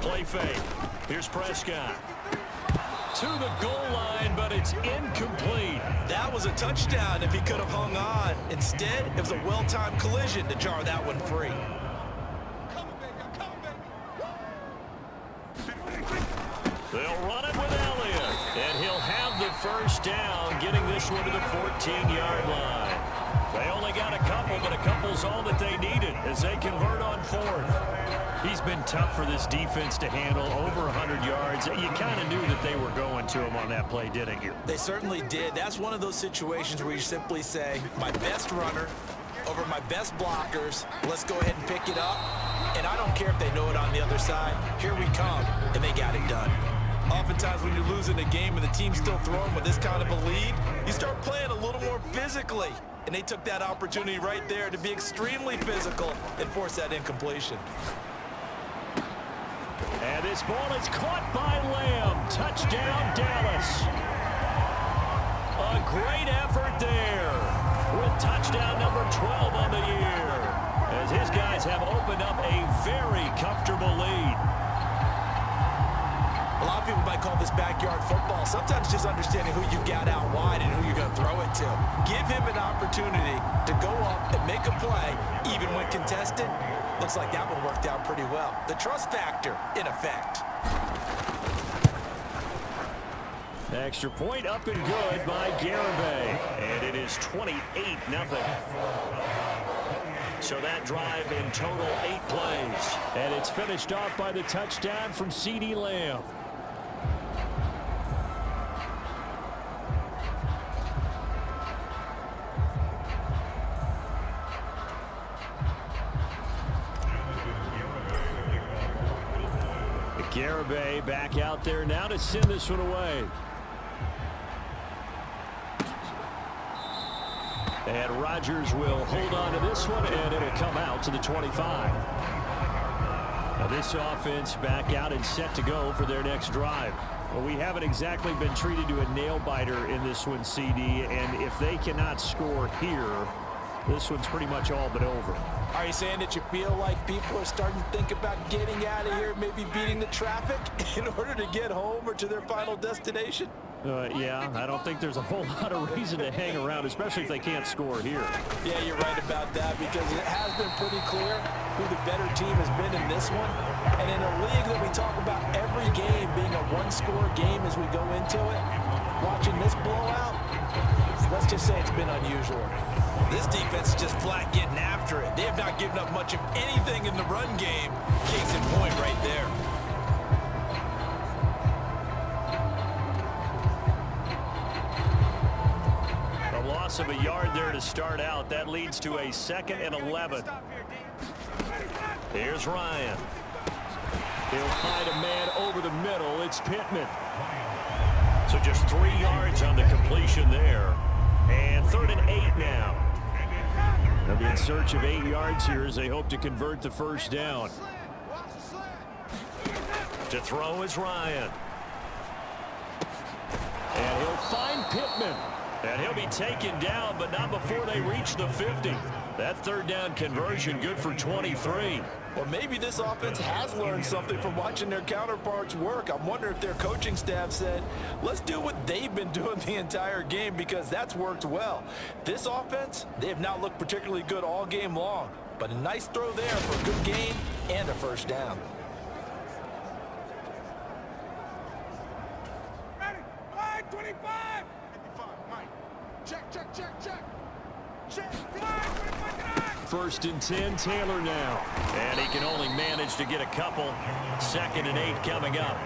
Play fake. Here's Prescott. To the goal line, but it's incomplete. That was a touchdown if he could have hung on. Instead, it was a well-timed collision to jar that one free. They'll run it with Elliott, and he'll have the 1st down, getting this one to the 14-yard line. They only got a couple, but a couple's all that they needed as they convert on 4th. He's been tough for this defense to handle, over 100 yards. You kind of knew that they were going to him on that play, didn't you? They certainly did. That's one of those situations where you simply say, my best runner over my best blockers, let's go ahead and pick it up. And I don't care if they know it on the other side. Here we come, and they got it done. Oftentimes when you're losing a game and the team's still throwing with this kind of a lead, you start playing a little more physically. and they took that opportunity right there to be extremely physical and force that incompletion. And this ball is caught by Lamb. Touchdown, Dallas. A great effort there with touchdown number 12 on the year, as his guys have opened up a very comfortable lead. A lot of people might call this backyard football. Sometimes just understanding who you got out wide and who you're going to throw it to. Give him an opportunity to go up and make a play, even when contested. Looks like that one worked out pretty well. The trust factor in effect. Extra point up and good by Garibay. And it is 28-0. So that drive in total 8 plays. And it's finished off by the touchdown from CeeDee Lamb. Garibay back out there now to send this one away. And Rodgers will hold on to this one, and it'll come out to the 25. Now this offense back out and set to go for their next drive. Well, we haven't exactly been treated to a nail-biter in this one, CD, and if they cannot score here, this one's pretty much all but over. Are you saying that you feel like people are starting to think about getting out of here, maybe beating the traffic in order to get home or to their final destination? Yeah, I don't think there's a whole lot of reason to hang around, especially if they can't score here. Yeah, you're right about that, because it has been pretty clear who the better team has been in this one. And in a league that we talk about every game being a one-score game as we go into it, watching this blowout, let's just say it's been unusual. This defense is just flat getting after it. They have not given up much of anything in the run game. Case in point right there. A loss of a yard there to start out. That leads to a 2nd and 11. Here's Ryan. He'll find a man over the middle. It's Pittman. So just 3 yards on the completion there. And 3rd and 8 now. They'll be in search of 8 yards here as they hope to convert the first down. To throw is Ryan. And he'll find Pittman. And he'll be taken down, but not before they reach the 50. That 3rd down conversion good for 23. Well, maybe this offense has learned something from watching their counterparts work. I'm wondering if their coaching staff said, let's do what they've been doing the entire game, because that's worked well. This offense, they have not looked particularly good all game long, but a nice throw there for a good gain and a first down. Ready? 525. 55, Mike. Check, check, check, check. Check. 525. 1st and 10, Taylor now. And he can only manage to get a couple. 2nd and 8 coming up.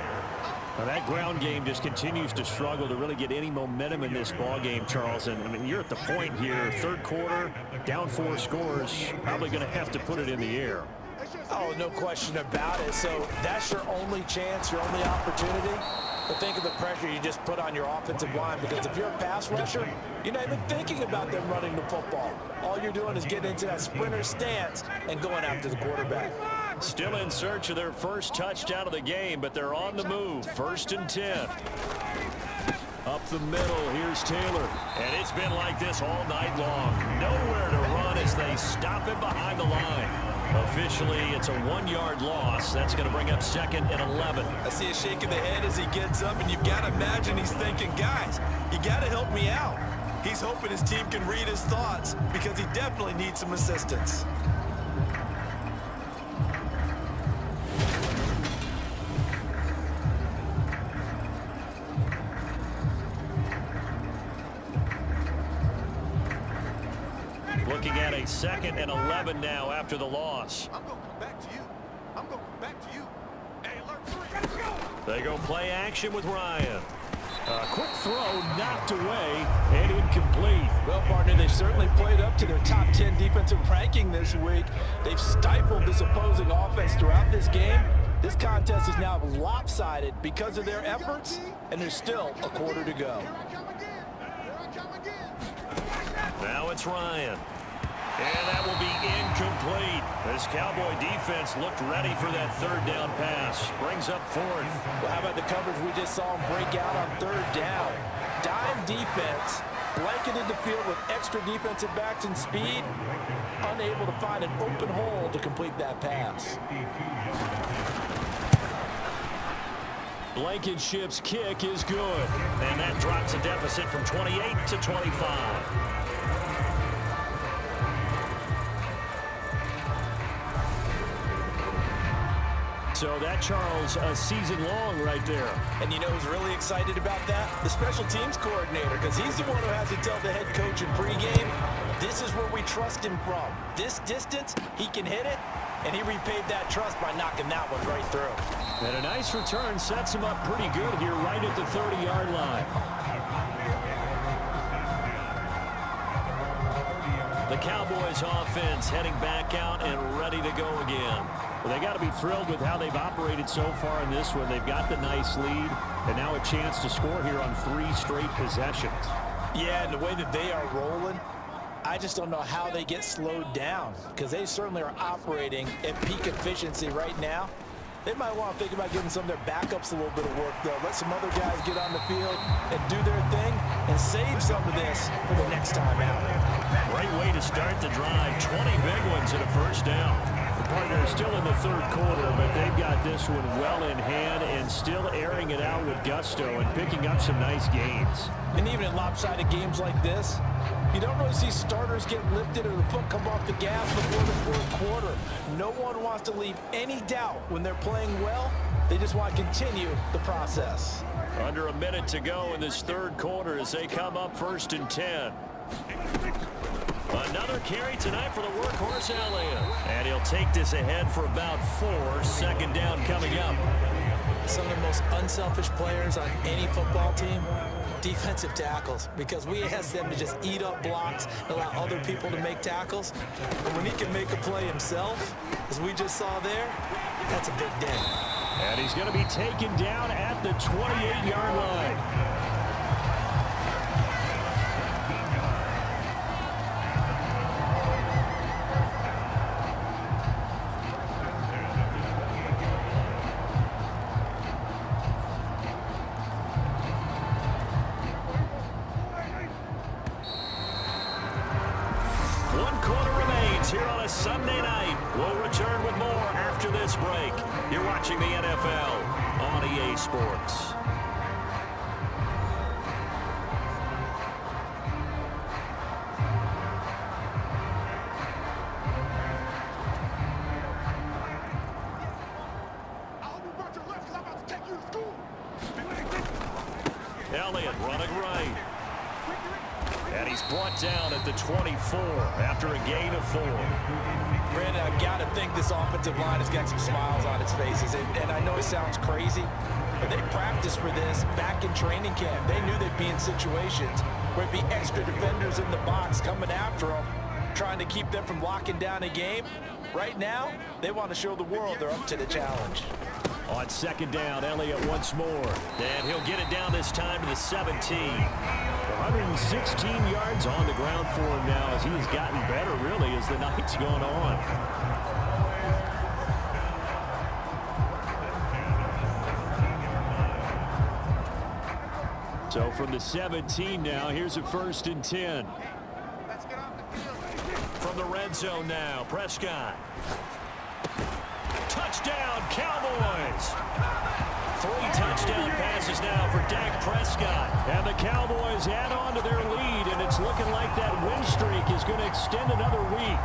Now that ground game just continues to struggle to really get any momentum in this ball game, Charles. And I mean, you're at the point here, 3rd quarter, down 4 scores, probably going to have to put it in the air. Oh, no question about it. So that's your only chance, your only opportunity. But think of the pressure you just put on your offensive line, because if you're a pass rusher, you're not even thinking about them running the football. All you're doing is getting into that sprinter stance and going after the quarterback. Still in search of their first touchdown of the game, but they're on the move. 1st and 10. Up the middle, here's Taylor. And it's been like this all night long. Nowhere to run as they stop him behind the line. Officially, it's a 1-yard loss. That's going to bring up 2nd and 11. I see a shake of the head as he gets up, and you've got to imagine he's thinking, guys, you got to help me out. He's hoping his team can read his thoughts, because he definitely needs some assistance. Looking at a 2nd and 11 now after the loss. I'm going to come back to you. I'm going to come back to you. Hey, alert 3. Let's go. They go play action with Ryan. A quick throw knocked away and incomplete. Well, partner, they've certainly played up to their top 10 defensive ranking this week. They've stifled this opposing offense throughout this game. This contest is now lopsided because of their efforts, and there's still a quarter to go. Here I come again. Here I come again. Now it's Ryan. And that will be incomplete. This Cowboy defense looked ready for that third down pass. Brings up fourth. Well, how about the coverage we just saw him break out on third down? Dime defense, blanketed the field with extra defensive backs and speed, unable to find an open hole to complete that pass. Blankenship's kick is good. And that drops a deficit from 28 to 25. So that, Charles, a season long right there. And you know who's really excited about that? The special teams coordinator, because he's the one who has to tell the head coach in pregame, this is where we trust him from. This distance, he can hit it, and he repaid that trust by knocking that one right through. And a nice return sets him up pretty good here right at the 30-yard line. The Cowboys offense heading back out and ready to go again. Well, they got to be thrilled with how they've operated so far in this one. They've got the nice lead, and now a chance to score here on 3 straight possessions. Yeah, and the way that they are rolling, I just don't know how they get slowed down, because they certainly are operating at peak efficiency right now. They might want to think about giving some of their backups a little bit of work, though. Let some other guys get on the field and do their thing and save some of this for the next time out. Great way to start the drive. 20 big ones and a first down. The partner is still in the third quarter, but they've got this one well in hand and still airing it out with gusto and picking up some nice gains. And even in lopsided games like this, you don't really see starters get lifted or the foot come off the gas before the fourth quarter. No one wants to leave any doubt when they're playing well. They just want to continue the process. Under a minute to go in this third quarter as they come up 1st and 10. Another carry tonight for the workhorse Elliott. And he'll take this ahead for about 4. Second down coming up. Some of the most unselfish players on any football team, defensive tackles, because we ask them to just eat up blocks and allow other people to make tackles. And when he can make a play himself, as we just saw there, that's a big day. And he's going to be taken down at the 28-yard line. Here on a Sunday night. We'll return with more after this break. You're watching the NFL on EA Sports. Elliott running right. And he's brought down at the 24 after a gain of 4. Brandon, I've got to think this offensive line has got some smiles on its faces. And I know it sounds crazy, but they practiced for this back in training camp. They knew they'd be in situations where it'd be extra defenders in the box coming after them, trying to keep them from locking down a game. Right now, they want to show the world they're up to the challenge. On second down, Elliott once more. And he'll get it down this time to the 17. 116 yards on the ground for him now as he has gotten better, really, as the night's gone on. So from the 17 now, here's a 1st and 10. From the red zone now, Prescott. Touchdown, Cowboys! 3 touchdown passes now for Dak Prescott. And the Cowboys add on to their lead, and it's looking like that win streak is going to extend another week.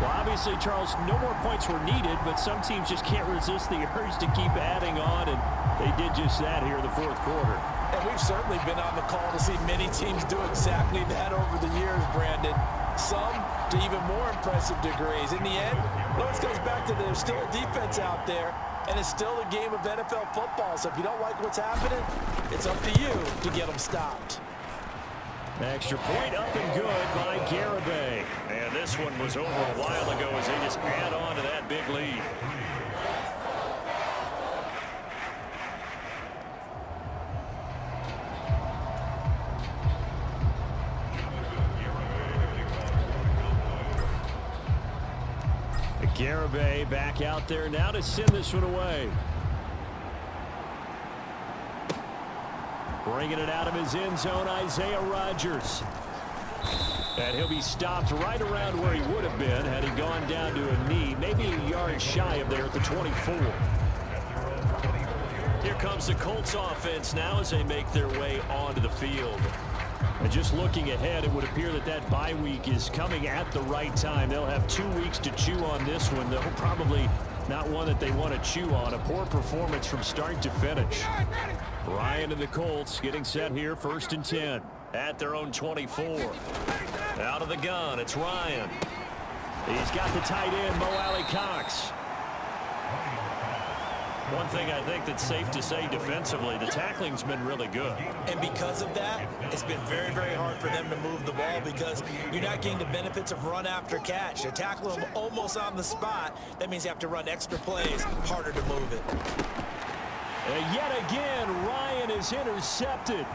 Well, obviously, Charles, no more points were needed, but some teams just can't resist the urge to keep adding on, and they did just that here in the fourth quarter. And we've certainly been on the call to see many teams do exactly that over the years, Brandon. Some to even more impressive degrees. In the end, it always goes back to there's still a defense out there, and it's still a game of NFL football. So if you don't like what's happening, it's up to you to get them stopped. Extra point up and good by Garibay. And this one was over a while ago as they just add on to that big lead. Garibay back out there now to send this one away. Bringing it out of his end zone, Isaiah Rodgers. And he'll be stopped right around where he would have been had he gone down to a knee, maybe a yard shy of there at the 24. Here comes the Colts offense now as they make their way onto the field. And just looking ahead, it would appear that that bye week is coming at the right time. They'll have 2 weeks to chew on this one, though probably not one that they want to chew on. A poor performance from start to finish. Ryan and the Colts getting set here, 1st and 10 at their own 24. Out of the gun, it's Ryan. He's got the tight end, Mo Alley-Cox. One thing I think that's safe to say defensively, the tackling's been really good. And because of that, it's been very, very hard for them to move the ball because you're not getting the benefits of run after catch. They're tackling them almost on the spot. That means you have to run extra plays, harder to move it. And yet again, Ryan is intercepted.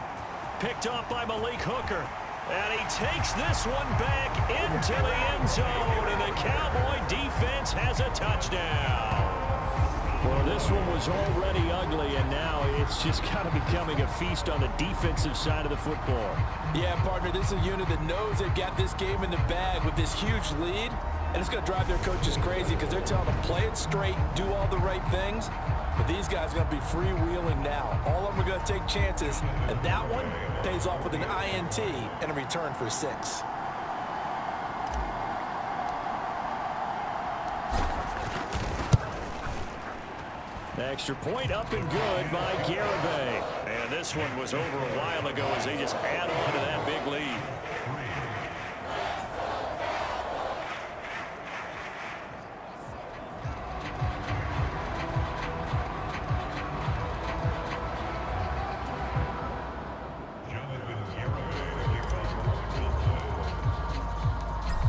Picked off by Malik Hooker. And he takes this one back into the end zone. And the Cowboy defense has a touchdown. Well, this one was already ugly, and now it's just kind of becoming a feast on the defensive side of the football. Yeah, partner, this is a unit that knows they've got this game in the bag with this huge lead, and it's going to drive their coaches crazy because they're telling them play it straight, do all the right things, but these guys are going to be freewheeling now. All of them are going to take chances, and that one pays off with an INT and a return for 6. Extra point up and good by Garibay. And this one was over a while ago as they just add on to that big lead.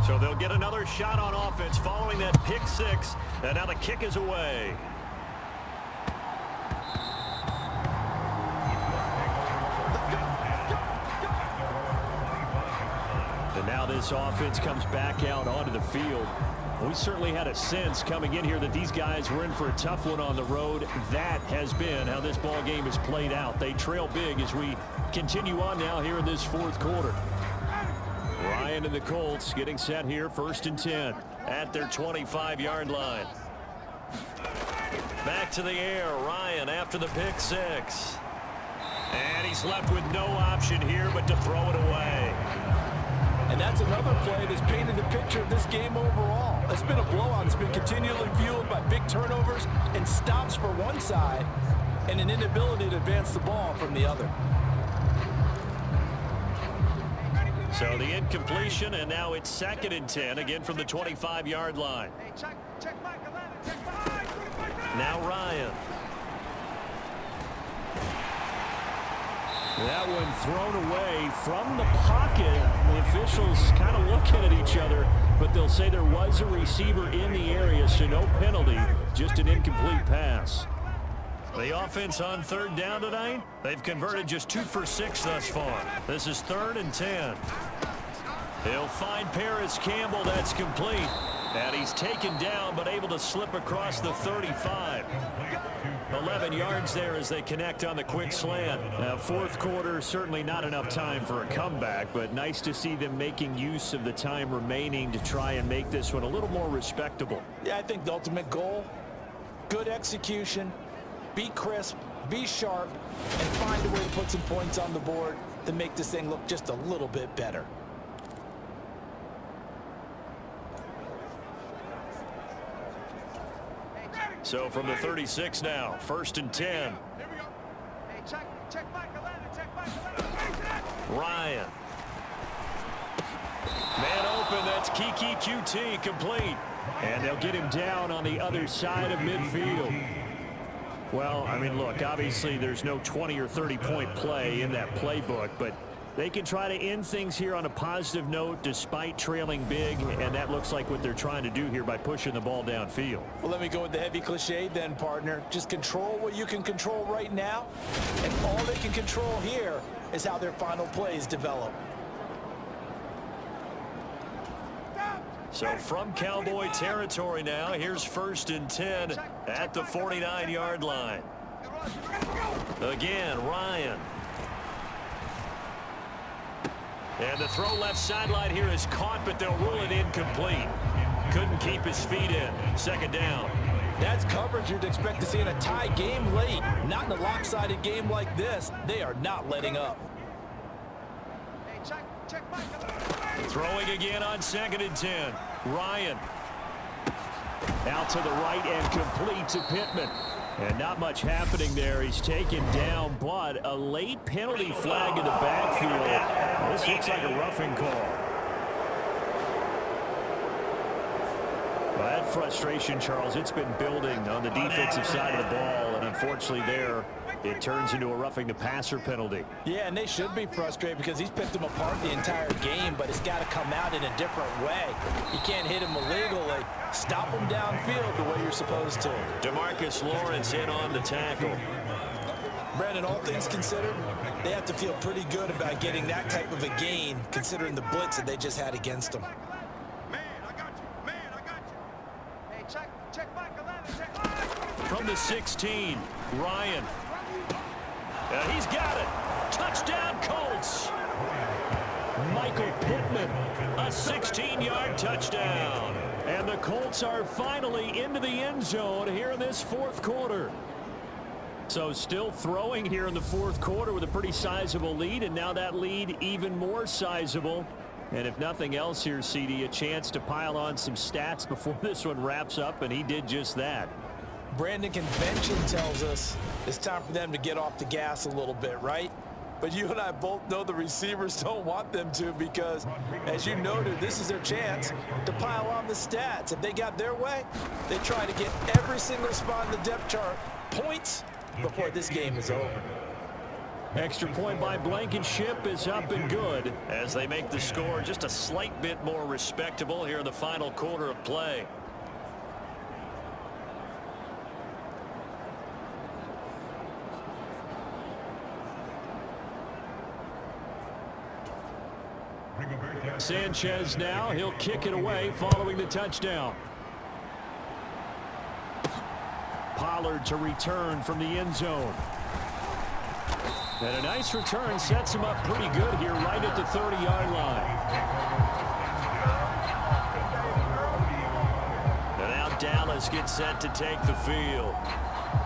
So they'll get another shot on offense following that pick 6. And now the kick is away. Now this offense comes back out onto the field. We certainly had a sense coming in here that these guys were in for a tough one on the road. That has been how this ball game has played out. They trail big as we continue on now here in this 4th quarter. Ryan and the Colts getting set here, 1st and 10 at their 25-yard line. Back to the air, Ryan after the pick 6. And he's left with no option here but to throw it away. And that's another play that's painted the picture of this game overall. It's been a blowout. It's been continually fueled by big turnovers and stops for one side and an inability to advance the ball from the other. So the incompletion, and now it's 2nd and 10, again from the 25-yard line. Now Ryan. That one thrown away from the pocket. The officials kind of looking at each other, but they'll say there was a receiver in the area, so no penalty, just an incomplete pass. The offense on 3rd down tonight, they've converted just 2 for 6 thus far. This is 3rd and 10. They'll find Paris Campbell, that's complete. And he's taken down, but able to slip across the 35. 11 yards there as they connect on the quick slant. 4th quarter, certainly not enough time for a comeback, but nice to see them making use of the time remaining to try and make this one a little more respectable. Yeah, I think the ultimate goal, good execution, be crisp, be sharp, and find a way to put some points on the board to make this thing look just a little bit better. So from the 36 now, 1st and 10. Here we go. Hey, check back 11, check back 11. Ryan. Man open, that's Kiki QT, complete. And they'll get him down on the other side of midfield. Well, I mean, look, obviously there's no 20 or 30-point play in that playbook, but they can try to end things here on a positive note despite trailing big, and that looks like what they're trying to do here by pushing the ball downfield. Well, let me go with the heavy cliche then, partner. Just control what you can control right now, and all they can control here is how their final plays develop. So from Cowboy territory now, here's 1st and 10 at the 49-yard line. Again, Ryan. And the throw left sideline here is caught, but they'll rule it incomplete. Couldn't keep his feet in. 2nd down. That's coverage you'd expect to see in a tie game late. Not in a lopsided game like this. They are not letting up. Throwing again on 2nd and 10. Ryan. Out to the right and complete to Pittman. And not much happening there. He's taken down, but a late penalty flag in the backfield. This looks like a roughing call. Well, that frustration, Charles, it's been building on the defensive side of the ball, and unfortunately there, it turns into a roughing the passer penalty. Yeah, and they should be frustrated because he's picked them apart the entire game, but it's got to come out in a different way. You can't hit him illegally. Stop him downfield the way you're supposed to. DeMarcus Lawrence in on the tackle. Brandon, all things considered, they have to feel pretty good about getting that type of a gain considering the blitz that they just had against them. From the 16, Ryan. He's got it. Touchdown, Colts. Michael Pittman, a 16-yard touchdown. And the Colts are finally into the end zone here in this 4th quarter. So still throwing here in the 4th quarter with a pretty sizable lead, and now that lead even more sizable. And if nothing else here, CD, a chance to pile on some stats before this one wraps up, and he did just that. Brandon, convention tells us it's time for them to get off the gas a little bit, right? But you and I both know the receivers don't want them to because, as you noted, this is their chance to pile on the stats. If they got their way, they try to get every single spot in the depth chart points before this game is over. Extra point by Blankenship is up and good as they make the score just a slight bit more respectable here in the final quarter of play. Sanchez now, he'll kick it away following the touchdown. Pollard to return from the end zone. And a nice return sets him up pretty good here right at the 30-yard line. And now Dallas gets set to take the field.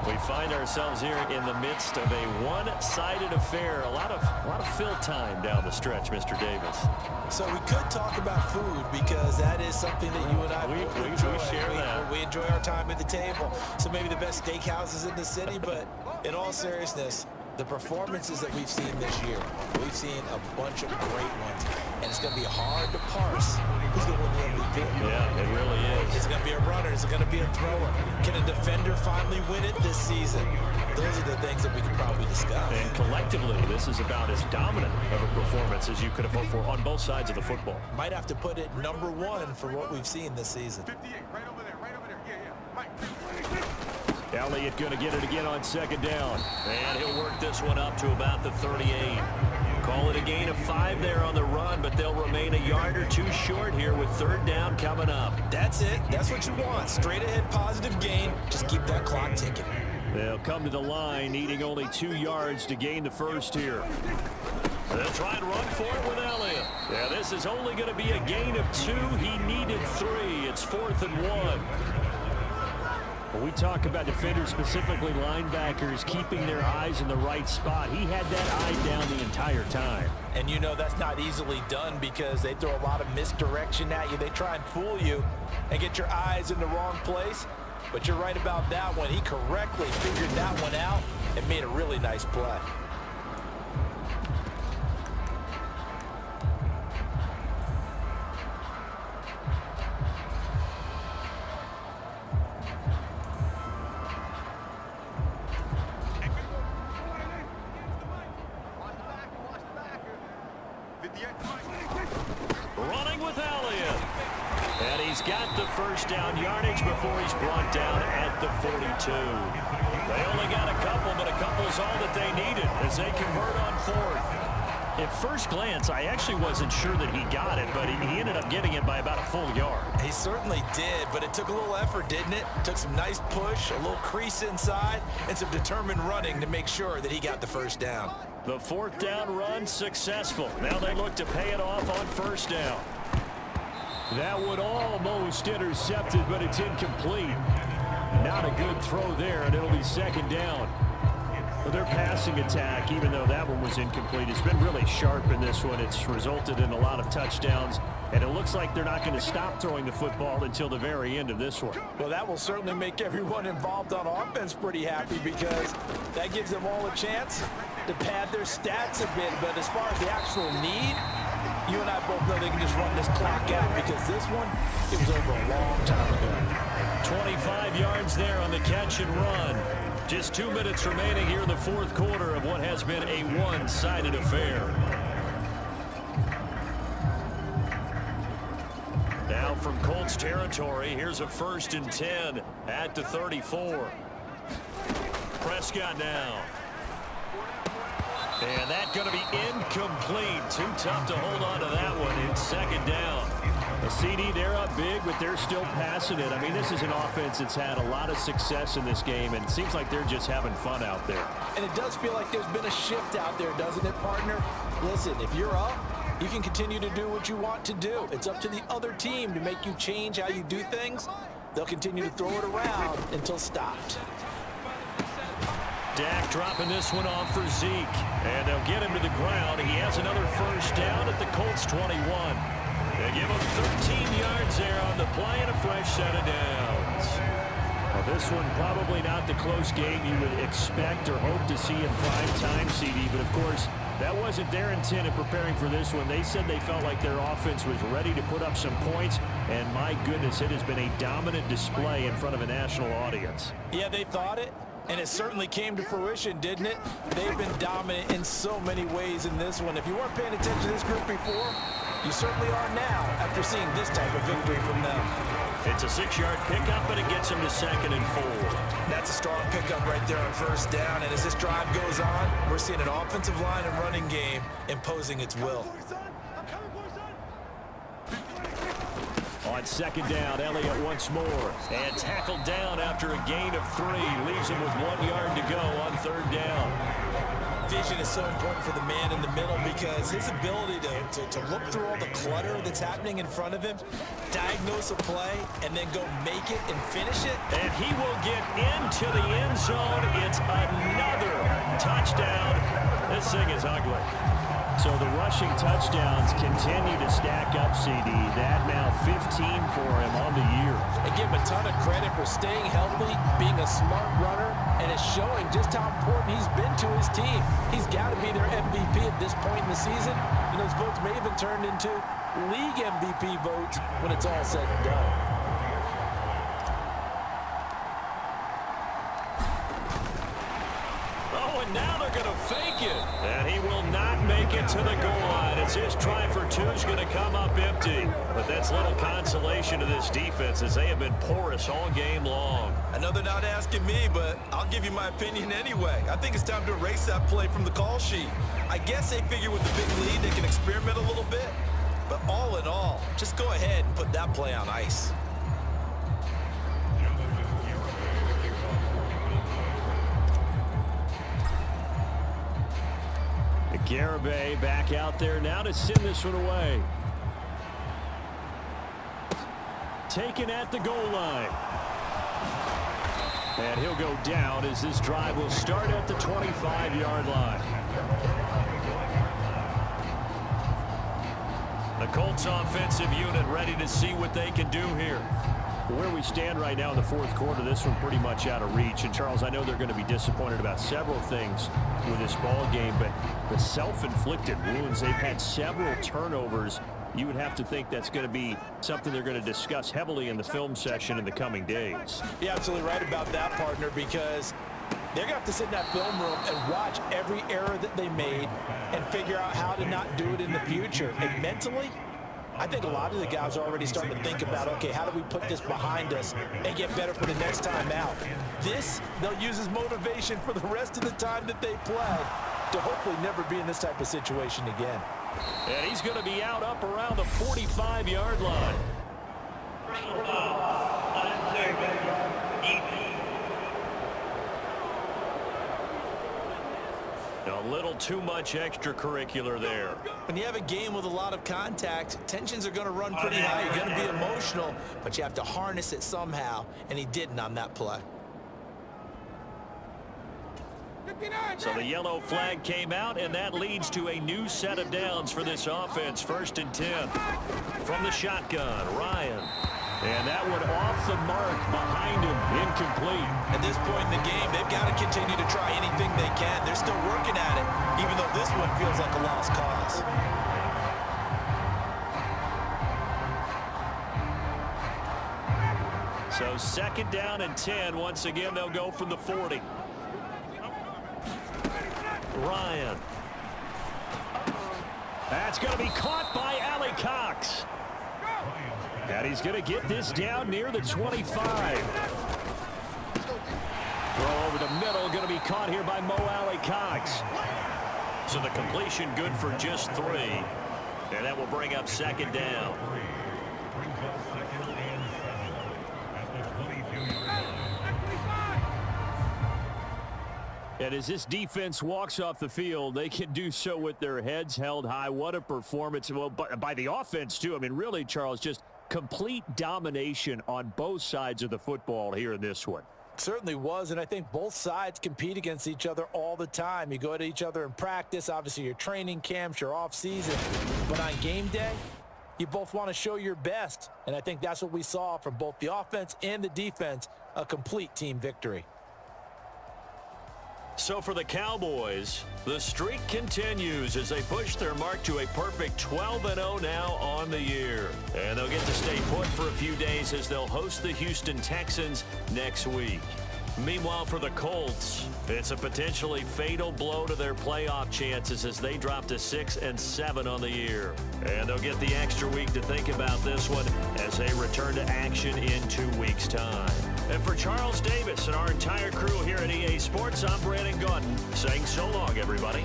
We find ourselves here in the midst of a one-sided affair. A lot of fill time down the stretch, Mr. Davis. So we could talk about food because that is something that you and I enjoy. We share that. We enjoy our time at the table. So maybe the best steakhouses in the city, but in all seriousness, the performances that we've seen this year, we've seen a bunch of great ones, and it's going to be hard to parse who's going to win the MVP. Yeah, it really is. Is it going to be a runner? Is it going to be a thrower? Can a defender finally win it this season? Those are the things that we could probably discuss. And collectively, this is about as dominant of a performance as you could have hoped for on both sides of the football. Might have to put it #1 for what we've seen this season. 58, right over there, yeah. Mike. Elliott going to get it again on 2nd down. And he'll work this one up to about the 38. Call it a gain of 5 there on the run, but they'll remain a yard or two short here with 3rd down coming up. That's it. That's what you want. Straight ahead positive gain. Just keep that clock ticking. They'll come to the line, needing only 2 yards to gain the first here. They'll try and run for it with Elliott. Yeah, this is only going to be a gain of 2. He needed 3. It's 4th and 1. When we talk about defenders, specifically linebackers, keeping their eyes in the right spot, he had that eye down the entire time. And you know that's not easily done because they throw a lot of misdirection at you. They try and fool you and get your eyes in the wrong place. But you're right about that one. He correctly figured that one out and made a really nice play. Running with Elliott. And he's got the first down yardage before he's brought down at the 42. They only got a couple, but a couple's all that they needed as they convert on 4th. At first glance, I actually wasn't sure that he got it, but he ended up getting it by about a full yard. He certainly did, but it took a little effort, didn't it? Took some nice push, a little crease inside, and some determined running to make sure that he got the first down. The fourth down run successful. Now they look to pay it off on first down. That one almost intercepted, but it's incomplete. Not a good throw there, and it'll be second down. Well, their passing attack, even though that one was incomplete, has been really sharp in this one. It's resulted in a lot of touchdowns, and it looks like they're not going to stop throwing the football until the very end of this one. Well, that will certainly make everyone involved on offense pretty happy because that gives them all a chance to pad their stats a bit. But as far as the actual need, you and I both know they can just run this clock out because this one, it was over a long time ago. 25 yards there on the catch and run. Just 2 minutes remaining here in the fourth quarter of what has been a one-sided affair. Now from Colts territory, here's a 1st and 10 at the 34. Prescott now. And that's going to be incomplete. Too tough to hold on to that one. It's second down. A CD, they're up big, but they're still passing it. I mean, this is an offense that's had a lot of success in this game, and it seems like they're just having fun out there. And it does feel like there's been a shift out there, doesn't it, partner? Listen, if you're up, you can continue to do what you want to do. It's up to the other team to make you change how you do things. They'll continue to throw it around until stopped. Dak dropping this one off for Zeke, and they'll get him to the ground. He has another first down at the Colts 21. They give him 13 yards there on the play and a fresh set of downs. Well, this one probably not the close game you would expect or hope to see in prime time, CD, but of course that wasn't their intent in preparing for this one. They said they felt like their offense was ready to put up some points, and my goodness, it has been a dominant display in front of a national audience. Yeah, they thought it. And it certainly came to fruition, didn't it? They've been dominant in so many ways in this one. If you weren't paying attention to this group before, you certainly are now after seeing this type of victory from them. It's a 6-yard pickup, but it gets them to 2nd and 4. That's a strong pickup right there on first down. And as this drive goes on, we're seeing an offensive line and running game imposing its will. On second down, Elliott once more. And tackled down after a gain of 3. Leaves him with 1 yard to go on third down. Vision is so important for the man in the middle because his ability to look through all the clutter that's happening in front of him, diagnose a play, and then go make it and finish it. And he will get into the end zone. It's another touchdown. This thing is ugly. So the rushing touchdowns continue to stack up, CD. That now 15 for him on the year. And give him a ton of credit for staying healthy, being a smart runner, and it's showing just how important he's been to his team. He's got to be their MVP at this point in the season. And those votes may even turn into league MVP votes when it's all said and done. Oh, and now they're going to fake it. And he will not make it to the goal line. It's his try for 2 is going to come up empty. But that's little consolation to this defense as they have been porous all game long. I know they're not asking me, but I'll give you my opinion anyway. I think it's time to erase that play from the call sheet. I guess they figure with the big lead they can experiment a little bit. But all in all, just go ahead and put that play on ice. Garibay back out there now to send this one away. Taken at the goal line. And he'll go down as this drive will start at the 25-yard line. The Colts offensive unit ready to see what they can do here. Where we stand right now in the fourth quarter, this one pretty much out of reach. And, Charles, I know they're going to be disappointed about several things with this ball game, but the self-inflicted wounds, they've had several turnovers. You would have to think that's going to be something they're going to discuss heavily in the film session in the coming days. You're absolutely right about that, partner, because they're going to have to sit in that film room and watch every error that they made and figure out how to not do it in the future. And mentally, I think a lot of the guys are already starting to think about, okay, how do we put this behind us and get better for the next time out? This, they'll use as motivation for the rest of the time that they play. to hopefully never be in this type of situation again. And he's going to be out up around the 45-yard line. A little too much extracurricular there. When you have a game with a lot of contact, tensions are going to run pretty high. You're going to be emotional, but you have to harness it somehow, and he didn't on that play. So the yellow flag came out, and that leads to a new set of downs for this offense. 1st and 10 from the shotgun. Ryan. And that one off the mark behind him. Incomplete. At this point in the game, they've got to continue to try anything they can. They're still working at it, even though this one feels like a lost cause. So 2nd down and 10. Once again, they'll go from the 40. Ryan. That's going to be caught by Allie Cox. And he's going to get this down near the 25. Throw over the middle, going to be caught here by Mo Allie Cox. So the completion good for just 3. And that will bring up 2nd down. And as this defense walks off the field, they can do so with their heads held high. What a performance. Well, by the offense, too. I mean, really, Charles, just complete domination on both sides of the football here in this one. Certainly was, and I think both sides compete against each other all the time. You go at each other in practice, obviously your training camps, your off-season, but on game day, you both want to show your best, and I think that's what we saw from both the offense and the defense, a complete team victory. So for the Cowboys, the streak continues as they push their mark to a perfect 12-0 now on the year. And they'll get to stay put for a few days as they'll host the Houston Texans next week. Meanwhile, for the Colts, it's a potentially fatal blow to their playoff chances as they drop to 6-7 on the year. And they'll get the extra week to think about this one as they return to action in 2 weeks' time. And for Charles Davis and our entire crew here at EA Sports, I'm Brandon Gaudin saying so long, everybody.